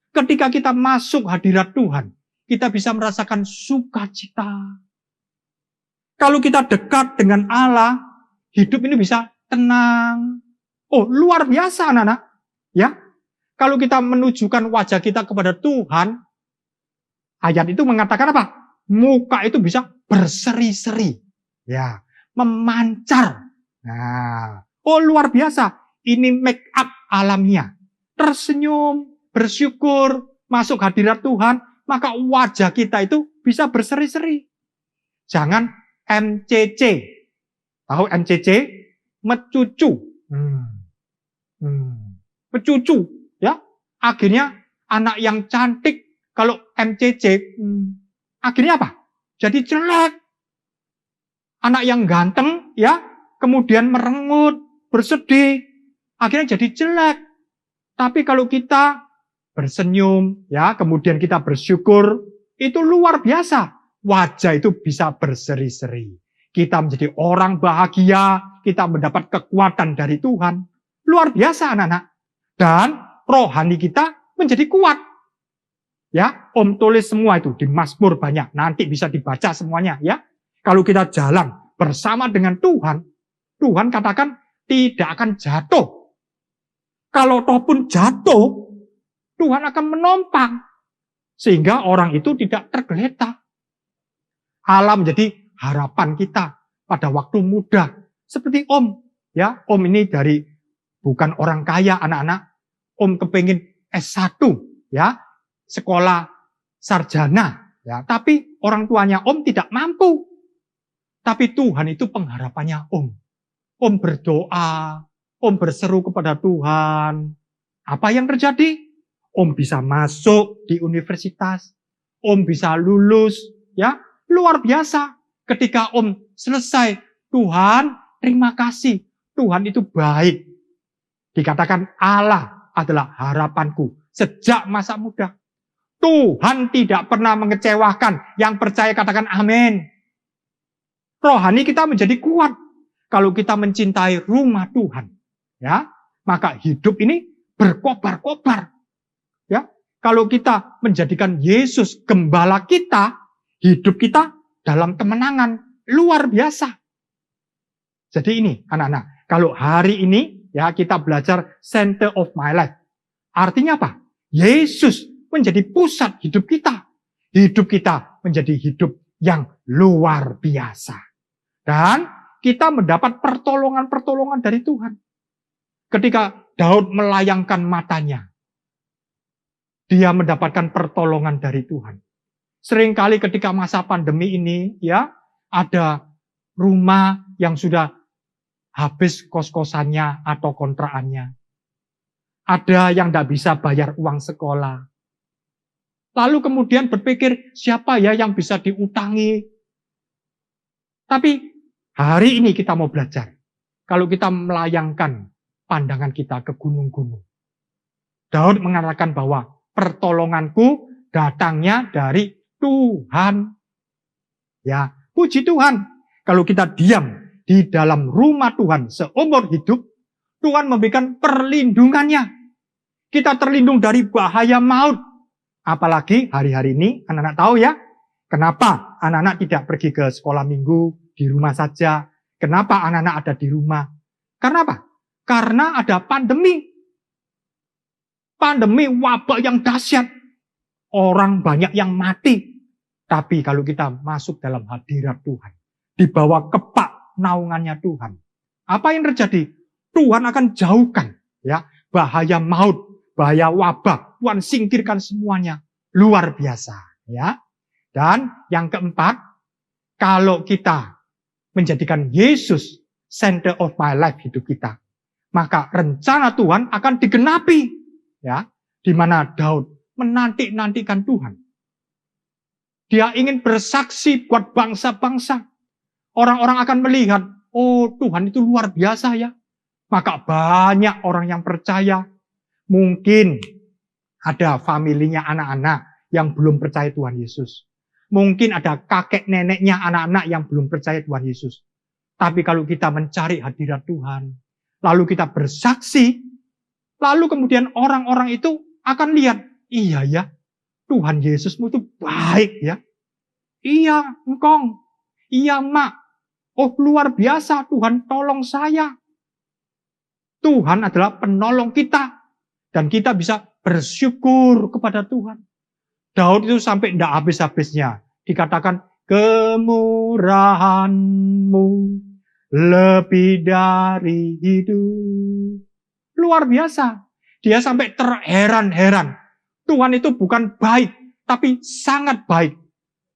Ketika kita masuk hadirat Tuhan, kita bisa merasakan sukacita. Kalau kita dekat dengan Allah, hidup ini bisa tenang. Oh, luar biasa anak-anak. Ya, kalau kita menunjukkan wajah kita kepada Tuhan, ayat itu mengatakan apa? Muka itu bisa berseri-seri. Ya, memancar. Nah, oh luar biasa. Ini make up alamiah. Tersenyum, bersyukur, masuk hadirat Tuhan, maka wajah kita itu bisa berseri-seri. Jangan MCC. Tahu MCC? Mecucu. Mecucu. Ya, akhirnya anak yang cantik, kalau MCC, akhirnya apa? Jadi jelek. Anak yang ganteng, ya, kemudian merengut, bersedih, akhirnya jadi jelek. Tapi kalau kita bersenyum, ya, kemudian kita bersyukur, itu luar biasa. Wajah itu bisa berseri-seri. Kita menjadi orang bahagia, kita mendapat kekuatan dari Tuhan. Luar biasa anak-anak. Dan rohani kita menjadi kuat. Ya, Om tulis semua itu di Mazmur banyak. Nanti bisa dibaca semuanya, ya. Kalau kita jalan bersama dengan Tuhan, Tuhan katakan tidak akan jatuh. Kalau toh pun jatuh, Tuhan akan menompa. Sehingga orang itu tidak tergeletak. Allah menjadi harapan kita pada waktu muda. Seperti Om. Ya, Om ini dari bukan orang kaya anak-anak. Om kepingin S1. Ya, sekolah sarjana. Ya, tapi orang tuanya Om tidak mampu. Tapi Tuhan itu pengharapannya Om. Om berdoa, Om berseru kepada Tuhan. Apa yang terjadi? Om bisa masuk di universitas. Om bisa lulus. Ya, luar biasa. Ketika Om selesai, Tuhan terima kasih. Tuhan itu baik. Dikatakan Allah adalah harapanku sejak masa muda. Tuhan tidak pernah mengecewakan. Yang percaya katakan amin. Rohani kita menjadi kuat kalau kita mencintai rumah Tuhan, ya, maka hidup ini berkobar-kobar, ya. Kalau kita menjadikan Yesus gembala kita, hidup kita dalam kemenangan luar biasa. Jadi ini anak-anak, kalau hari ini ya kita belajar center of my life, artinya apa? Yesus menjadi pusat hidup kita. Hidup kita menjadi hidup yang luar biasa. Dan kita mendapat pertolongan-pertolongan dari Tuhan. Ketika Daud melayangkan matanya, dia mendapatkan pertolongan dari Tuhan. Seringkali ketika masa pandemi ini, ya, ada rumah yang sudah habis kos-kosannya atau kontraannya. Ada yang tidak bisa bayar uang sekolah. Lalu kemudian berpikir, siapa ya yang bisa diutangi? Tapi hari ini kita mau belajar. Kalau kita melayangkan pandangan kita ke gunung-gunung. Daud mengatakan bahwa pertolonganku datangnya dari Tuhan. Ya, puji Tuhan. Kalau kita diam di dalam rumah Tuhan seumur hidup, Tuhan memberikan perlindungannya. Kita terlindung dari bahaya maut. Apalagi hari-hari ini, anak-anak tahu ya, kenapa anak-anak tidak pergi ke sekolah minggu, di rumah saja. Kenapa anak-anak ada di rumah? Karena apa? Karena ada pandemi. Pandemi wabah yang dahsyat. Orang banyak yang mati. Tapi kalau kita masuk dalam hadirat Tuhan, di bawah kepak naungannya Tuhan, apa yang terjadi? Tuhan akan jauhkan ya bahaya maut, bahaya wabah. Tuhan singkirkan semuanya. Luar biasa, ya. Dan yang keempat, kalau kita menjadikan Yesus center of my life hidup kita, maka rencana Tuhan akan digenapi, ya. Di mana Daud menanti-nantikan Tuhan. Dia ingin bersaksi buat bangsa-bangsa. Orang-orang akan melihat, oh Tuhan itu luar biasa ya. Maka banyak orang yang percaya. Mungkin ada familinya anak-anak yang belum percaya Tuhan Yesus. Mungkin ada kakek neneknya anak-anak yang belum percaya Tuhan Yesus. Tapi kalau kita mencari hadirat Tuhan, lalu kita bersaksi, lalu kemudian orang-orang itu akan lihat, iya ya, Tuhan Yesusmu itu baik ya. Iya, engkong. Iya, mak. Oh, luar biasa, Tuhan tolong saya. Tuhan adalah penolong kita. Dan kita bisa bersyukur kepada Tuhan. Daud itu sampai tidak habis-habisnya. Dikatakan, kemurahan-Mu lebih dari hidup. Luar biasa. Dia sampai terheran-heran. Tuhan itu bukan baik, tapi sangat baik.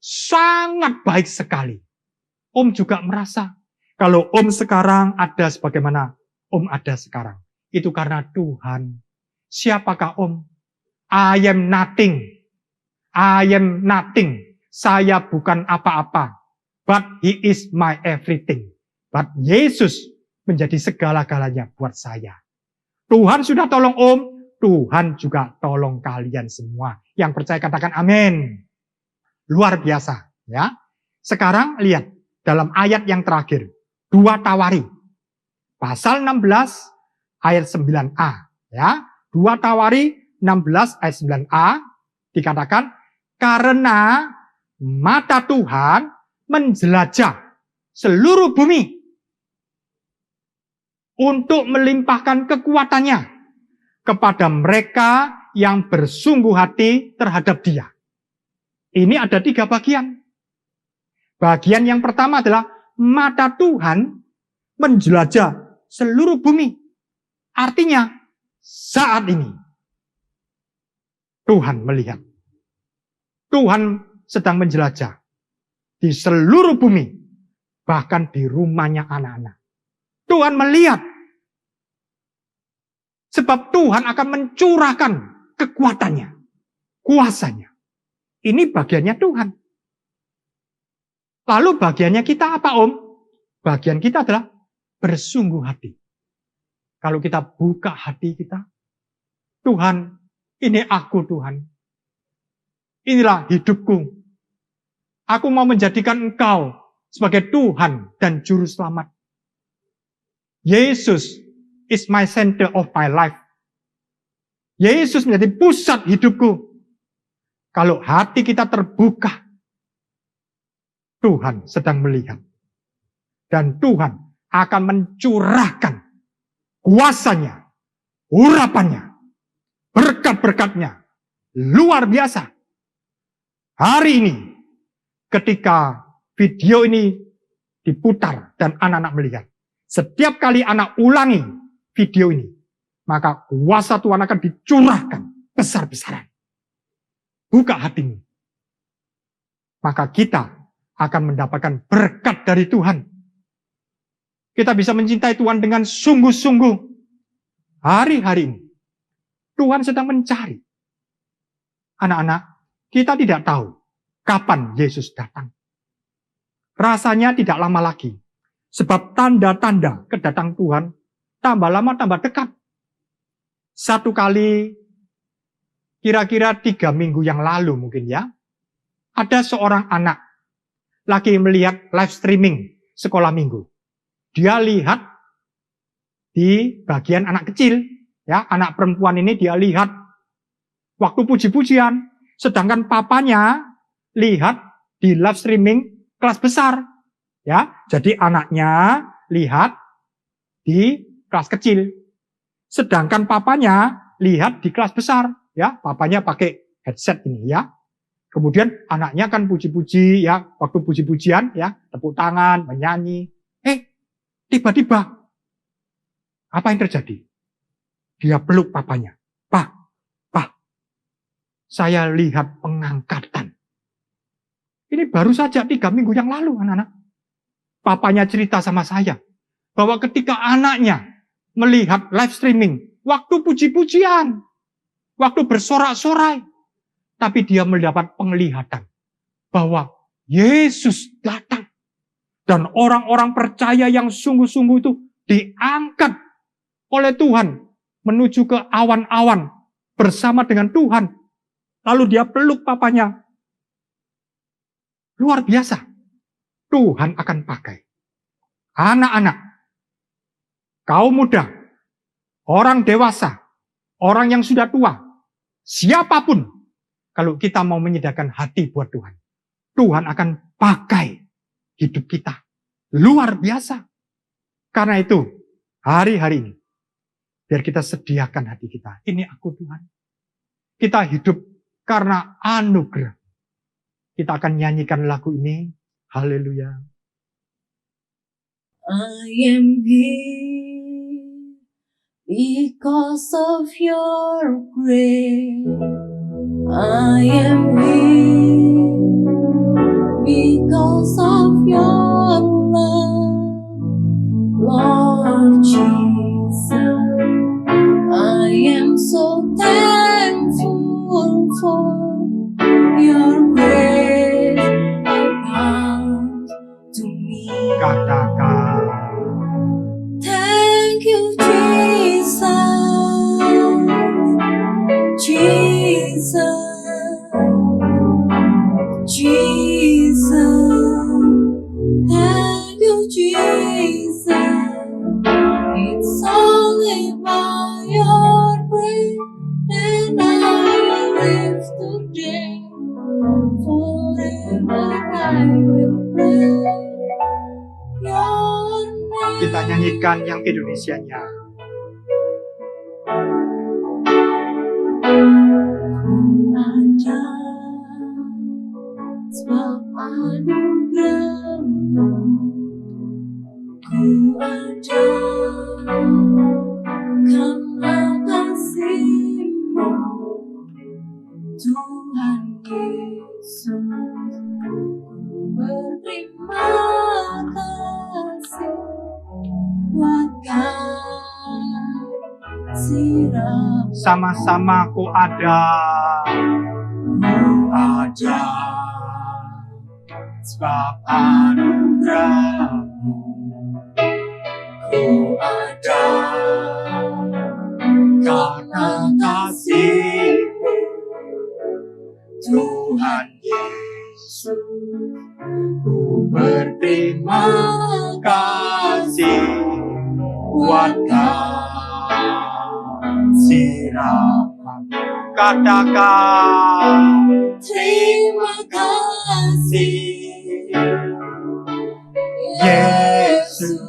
Sangat baik sekali. Om juga merasa, kalau Om sekarang ada sebagaimana Om ada sekarang. Itu karena Tuhan. Siapakah Om? I am nothing. I am nothing. Saya bukan apa-apa. But He is my everything. But Yesus menjadi segala-galanya buat saya. Tuhan sudah tolong Om. Tuhan juga tolong kalian semua. Yang percaya katakan amin. Luar biasa. Ya. Sekarang lihat. Dalam ayat yang terakhir. 2 Tawari. Pasal 16 ayat 9a. Ya. 2 Tawari 16 ayat 9a. Dikatakan. Karena mata Tuhan menjelajah seluruh bumi. Untuk melimpahkan kekuatannya. Kepada mereka yang bersungguh hati terhadap Dia. Ini ada 3 bagian. Bagian yang pertama adalah mata Tuhan menjelajah seluruh bumi. Artinya saat ini Tuhan melihat. Tuhan sedang menjelajah di seluruh bumi. Bahkan di rumahnya anak-anak. Tuhan melihat. Sebab Tuhan akan mencurahkan kekuatannya. Kuasanya. Ini bagiannya Tuhan. Lalu bagiannya kita apa Om? Bagian kita adalah bersungguh hati. Kalau kita buka hati kita, Tuhan, ini aku Tuhan. Inilah hidupku. Aku mau menjadikan Engkau sebagai Tuhan dan Juru Selamat. Yesus is my center of my life. Yesus menjadi pusat hidupku. Kalau hati kita terbuka, Tuhan sedang melihat. Dan Tuhan akan mencurahkan kuasanya, urapannya, berkat-berkatnya. Luar biasa. Hari ini, ketika video ini diputar dan anak-anak melihat, setiap kali anak ulangi video ini, maka kuasa Tuhan akan dicurahkan besar-besaran. Buka hatimu. Maka kita akan mendapatkan berkat dari Tuhan. Kita bisa mencintai Tuhan dengan sungguh-sungguh. Hari-hari ini, Tuhan sedang mencari. Anak-anak, kita tidak tahu kapan Yesus datang. Rasanya tidak lama lagi. Sebab tanda-tanda kedatangan Tuhan tambah lama tambah dekat. Satu kali, kira-kira 3 minggu yang lalu mungkin ya, ada seorang anak lagi melihat live streaming sekolah minggu. Dia lihat di bagian anak kecil, ya, anak perempuan ini dia lihat waktu puji-pujian, sedangkan papanya lihat di live streaming kelas besar, ya. Jadi anaknya lihat di kelas kecil, sedangkan papanya lihat di kelas besar, ya. Papanya pakai headset ini, ya. Kemudian anaknya kan puji-puji, ya, waktu puji-pujian, ya, tepuk tangan, menyanyi. Tiba-tiba, apa yang terjadi? Dia peluk papanya. Pak, saya lihat pengangkatan. Ini baru saja 3 minggu yang lalu, anak-anak. Papanya cerita sama saya, bahwa ketika anaknya melihat live streaming, waktu puji-pujian, waktu bersorak-sorai, tapi dia mendapat penglihatan bahwa Yesus datang. Dan orang-orang percaya yang sungguh-sungguh itu diangkat oleh Tuhan menuju ke awan-awan bersama dengan Tuhan. Lalu dia peluk papanya. Luar biasa. Tuhan akan pakai anak-anak, kaum muda, orang dewasa, orang yang sudah tua, siapapun, kalau kita mau menyediakan hati buat Tuhan, Tuhan akan pakai hidup kita. Luar biasa. Karena itu, hari-hari ini, biar kita sediakan hati kita. Ini aku Tuhan. Kita hidup karena anugerah. Kita akan nyanyikan lagu ini. Haleluya. I am here because of your grace. I am here because of your love, Lord Jesus. I am so thankful for your grace abound to me. Katakan. Thank you, Jesus, Jesus, Jesus. Thank you, Jesus. It's only by your grace and I live today. Forever I will praise your name. Kita nyanyikan yang Indonesianya. Ada sebab anugerah-Mu, ku ada karena kasih-Mu, Tuhan Yesus. Ku berterima kasih buat kasih-Mu. Sama-sama ku ada. Ku ada sebab anugerah-Mu. Ku ada karena kasih-Mu, Tuhan Yesus. Ku berterima kasih buat kasih-Mu. Katakan Terima kasih Yesus,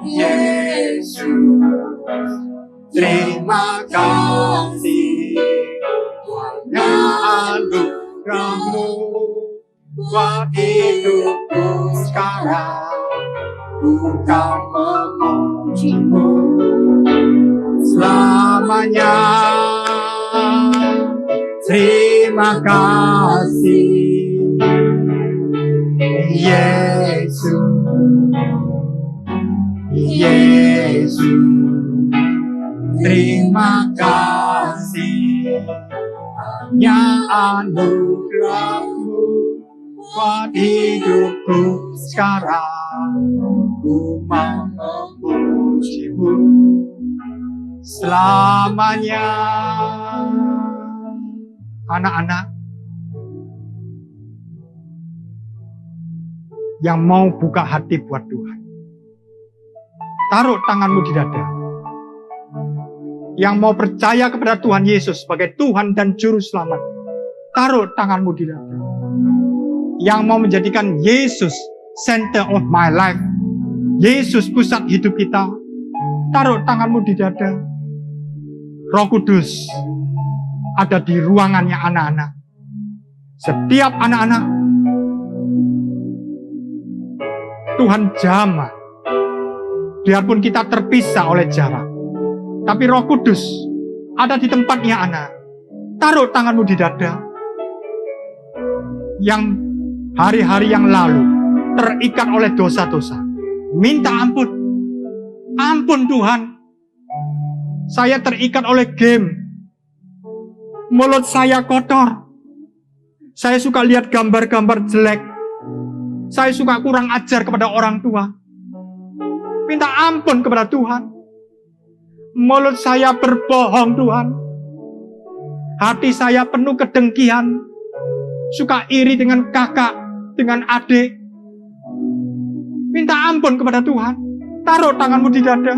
Yesus. Terima kasih hanya anugerah-Mu buat hidupku sekarang. Ku kan memuji-Mu selamanya. Terima kasih Yesus, Yesus. Terima kasih hanya anugerah-Mu buat hidupku sekarang. Ku mau memuji-Mu selamanya. Anak-anak yang mau buka hati buat Tuhan, taruh tanganmu di dada. Yang mau percaya kepada Tuhan Yesus sebagai Tuhan dan Juru Selamat, taruh tanganmu di dada. Yang mau menjadikan Yesus center of my life, Yesus pusat hidup kita, taruh tanganmu di dada. Roh Kudus ada di ruangannya anak-anak. Setiap anak-anak Tuhan jamah. Biarpun kita terpisah oleh jarak, tapi Roh Kudus ada di tempatnya anak. Taruh tanganmu di dada. Yang hari-hari yang lalu terikat oleh dosa-dosa, minta ampun. Ampun Tuhan, saya terikat oleh game. Mulut saya kotor. Saya suka lihat gambar-gambar jelek. Saya suka kurang ajar kepada orang tua. Minta ampun kepada Tuhan. Mulut saya berbohong Tuhan. Hati saya penuh kedengkian. Suka iri dengan kakak, dengan adik. Minta ampun kepada Tuhan. Taruh tanganmu di dada.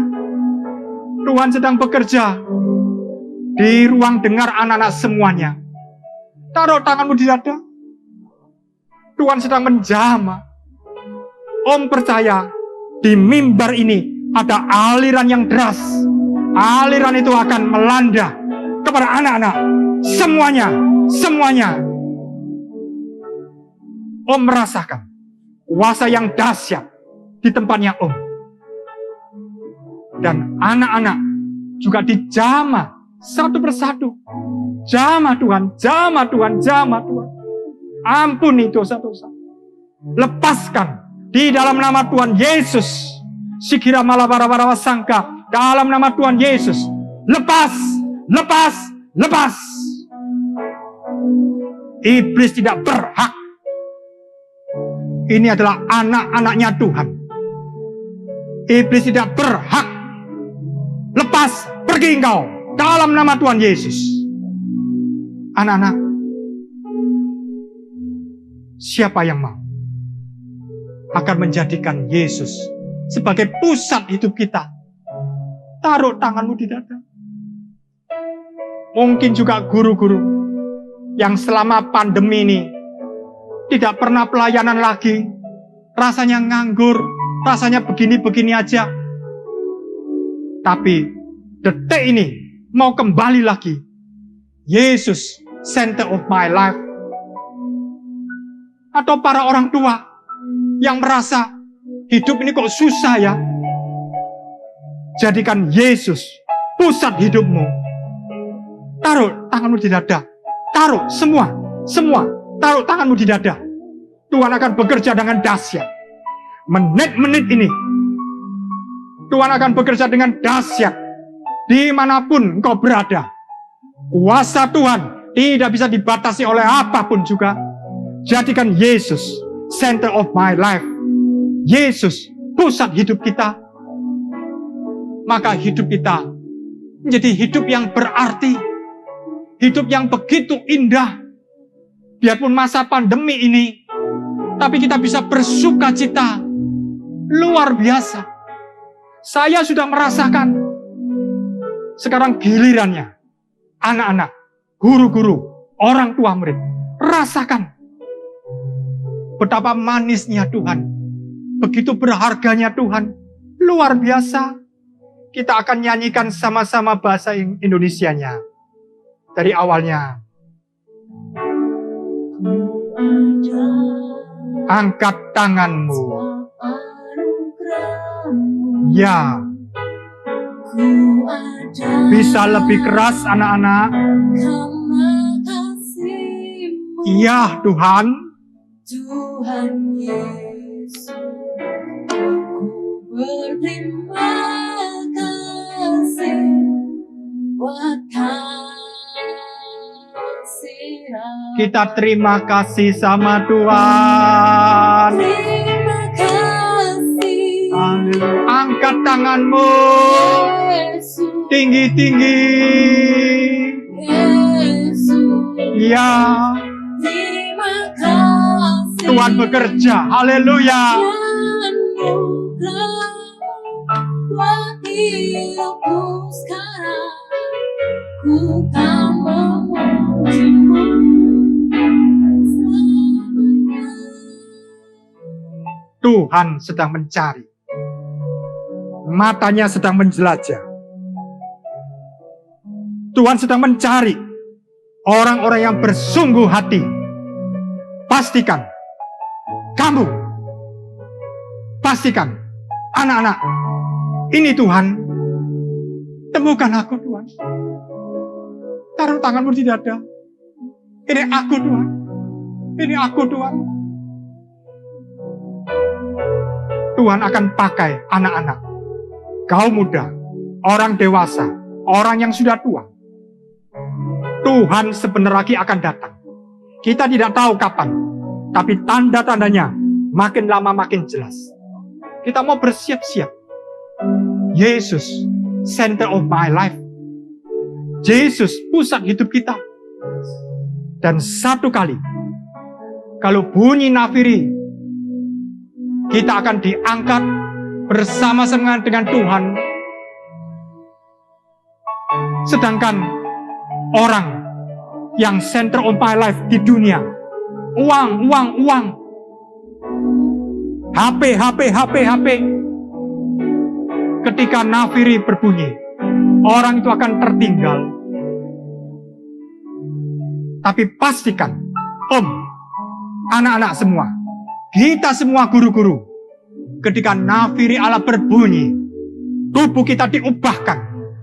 Tuhan sedang bekerja di ruang dengar anak-anak semuanya. Taruh tanganmu di dada. Tuhan sedang menjamah. Om percaya di mimbar ini ada aliran yang deras. Aliran itu akan melanda kepada anak-anak semuanya. Om merasakan kuasa yang dahsyat di tempatnya Om. Dan anak-anak juga dijamah satu persatu. Jamah Tuhan. Ampuni dosa-dosa. Lepaskan di dalam nama Tuhan Yesus. Sikira malabara sangka. Dalam nama Tuhan Yesus. Lepas. Iblis tidak berhak. Ini adalah anak-anaknya Tuhan. Iblis tidak berhak. Lepas, pergi engkau. Dalam nama Tuhan Yesus. Anak-anak, siapa yang mau akan menjadikan Yesus sebagai pusat hidup kita? Taruh tanganmu di dada. Mungkin juga guru-guru yang selama pandemi ini tidak pernah pelayanan lagi, rasanya nganggur, rasanya begini-begini aja. Tapi detik ini mau kembali lagi. Yesus, center of my life. Atau para orang tua yang merasa hidup ini kok susah ya. Jadikan Yesus pusat hidupmu. Taruh tanganmu di dada. Taruh semua. Taruh tanganmu di dada. Tuhan akan bekerja dengan dahsyat. Menit-menit ini Tuhan akan bekerja dengan dahsyat dimanapun engkau berada. Kuasa Tuhan tidak bisa dibatasi oleh apapun juga. Jadikan Yesus center of my life. Yesus pusat hidup kita. Maka hidup kita menjadi hidup yang berarti. Hidup yang begitu indah. Biarpun masa pandemi ini, tapi kita bisa bersuka cita luar biasa. Saya sudah merasakan. Sekarang gilirannya anak-anak, guru-guru, orang tua murid. Rasakan betapa manisnya Tuhan. Begitu berharganya Tuhan. Luar biasa. Kita akan nyanyikan sama-sama bahasa Indonesianya. Dari awalnya. Angkat tanganmu. Ya. Bisa lebih keras anak-anak. Iya Tuhan. Tuhan Yesus, ku berterima kasih buat kasih. Kita terima kasih sama Tuhan. Terima kasih. Angkat tanganmu. Yesus. Tinggi-tinggi. Yesus. Ya. Terima kasih. Tuhan bekerja. Haleluya. Buat hidupku sekarang, ku kan memujimu selamanya. Tuhan sedang mencari. Matanya sedang menjelajah. Tuhan sedang mencari orang-orang yang bersungguh hati. Pastikan kamu, pastikan anak-anak, ini Tuhan, temukan aku Tuhan. Taruh tanganmu di dada. Ini aku Tuhan. Ini aku Tuhan. Tuhan akan pakai anak-anak, kaum muda, orang dewasa, orang yang sudah tua. Tuhan sebentar lagi akan datang. Kita tidak tahu kapan, tapi tanda-tandanya makin lama makin jelas. Kita mau bersiap-siap. Yesus, center of my life. Yesus, pusat hidup kita. Dan satu kali, kalau bunyi nafiri, kita akan diangkat bersama-sama dengan Tuhan. Sedangkan orang yang center of my life di dunia, uang, HP. Ketika nafiri berbunyi, orang itu akan tertinggal. Tapi pastikan, Om, anak-anak semua, kita semua guru-guru, ketika nafiri Allah berbunyi, tubuh kita diubahkan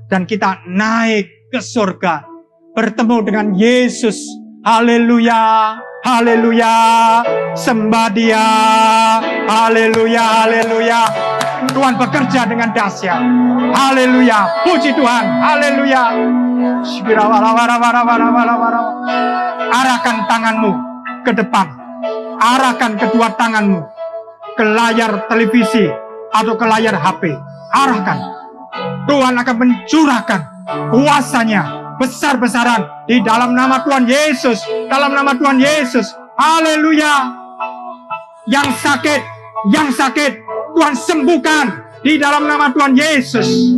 dan kita naik ke surga, bertemu dengan Yesus. Haleluya, haleluya, sembah Dia. Haleluya, haleluya. Tuhan bekerja dengan dahsyat. Haleluya, puji Tuhan. Haleluya. Arahkan tanganmu ke depan. Arahkan kedua tanganmu ke layar televisi atau ke layar HP. Arahkan. Tuhan akan mencurahkan kuasanya besar-besaran di dalam nama Tuhan Yesus. Dalam nama Tuhan Yesus. Haleluya. Yang sakit Tuhan sembuhkan di dalam nama Tuhan Yesus.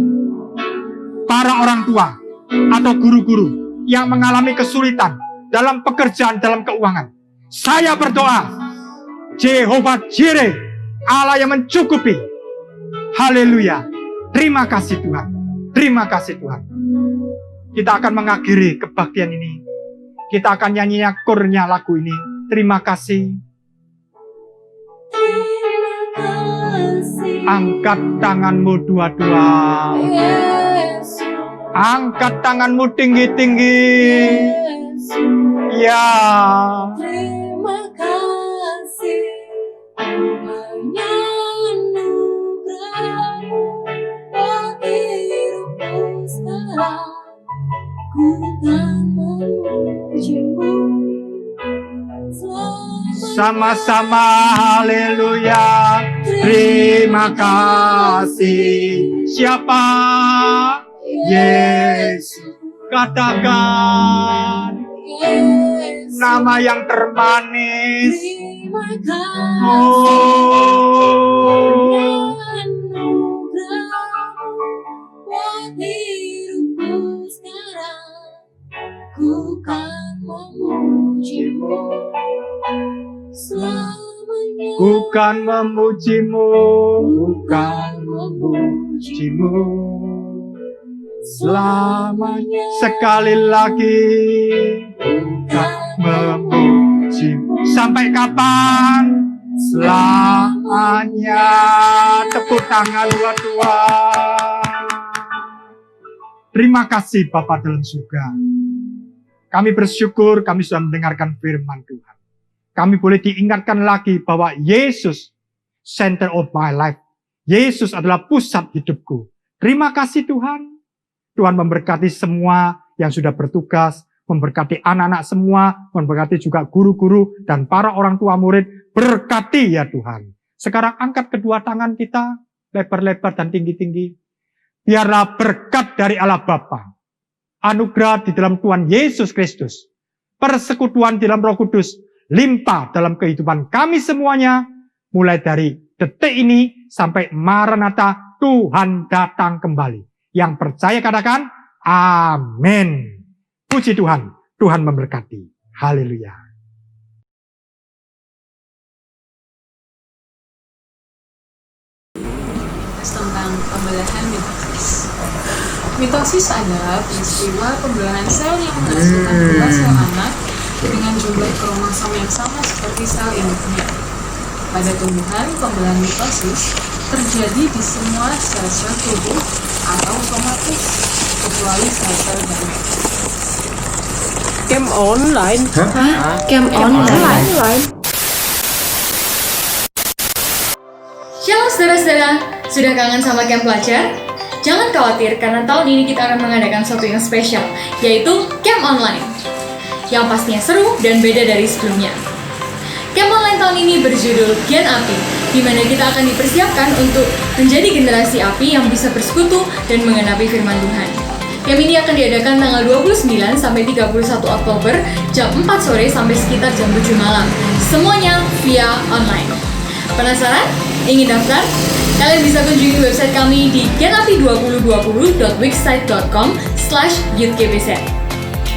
Para orang tua atau guru-guru yang mengalami kesulitan dalam pekerjaan, dalam keuangan, saya berdoa, Jehovah Jireh, Allah yang mencukupi. Haleluya. Terima kasih Tuhan. Terima kasih Tuhan. Kita akan mengakhiri kebaktian ini. Kita akan nyanyinya kurnya lagu ini. Terima kasih. Angkat tanganmu dua-dua. Angkat tanganmu tinggi-tinggi. Ya. Terima kasih banyak anugerah-Mu dalam hidupku sekarang. Ku kan memuji-Mu. Sama-sama haleluya. Terima kasih. Siapa? Yesus. Katakan nama yang termanis. Terima kasih Oh. anugerah-Mu buat hidupku sekarang. Ku kan memuji-Mu selamanya. Bukan memuji-Mu, bukan memuji-Mu selamanya. Sekali lagi, bukan memuji-Mu. Sampai kapan? Selamanya. Tepuk tangan buat Tuhan. Terima kasih Bapa dalam surga. Kami bersyukur kami sudah mendengarkan firman Tuhan. Kami boleh diingatkan lagi bahwa Yesus center of my life. Yesus adalah pusat hidupku. Terima kasih Tuhan. Tuhan memberkati semua yang sudah bertugas, memberkati anak-anak semua, memberkati juga guru-guru dan para orang tua murid. Berkati ya Tuhan. Sekarang angkat kedua tangan kita, lebar-lebar dan tinggi-tinggi. Biarlah berkat dari Allah Bapa, anugerah di dalam Tuhan Yesus Kristus, persekutuan di dalam Roh Kudus, limpah dalam kehidupan kami semuanya, mulai dari detik ini sampai Maranatha, Tuhan datang kembali. Yang percaya katakan, amin. Puji Tuhan, Tuhan memberkati. Haleluya. Tentang pembelahan mitosis. Mitosis adalah peristiwa pembelahan sel yang menghasilkan dua sel anak dengan jumlah kromosom yang sama seperti sel induknya. Pada tumbuhan, pembelahan mitosis terjadi di semua sel-sel tubuh atau otomatis, kecuali sel-sel darah. Game online? Camp online? Shalom saudara-saudara, sudah kangen sama camp pelajar? Jangan khawatir karena tahun ini kita akan mengadakan sesuatu yang spesial, yaitu camp online. Yang pastinya seru dan beda dari sebelumnya. Camp online tahun ini berjudul Gen Api, di mana kita akan dipersiapkan untuk menjadi generasi api yang bisa bersekutu dan mengenapi firman Tuhan. Camp ini akan diadakan tanggal 29 sampai 31 Oktober jam 4 sore sampai sekitar jam 7 malam. Semuanya via online. Penasaran? Ingin daftar? Kalian bisa kunjungi website kami di genapi2020.wixsite.com/youthgbz.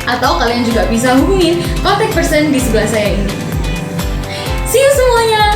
Atau kalian juga bisa hubungin kontak person di sebelah saya ini. See you semuanya!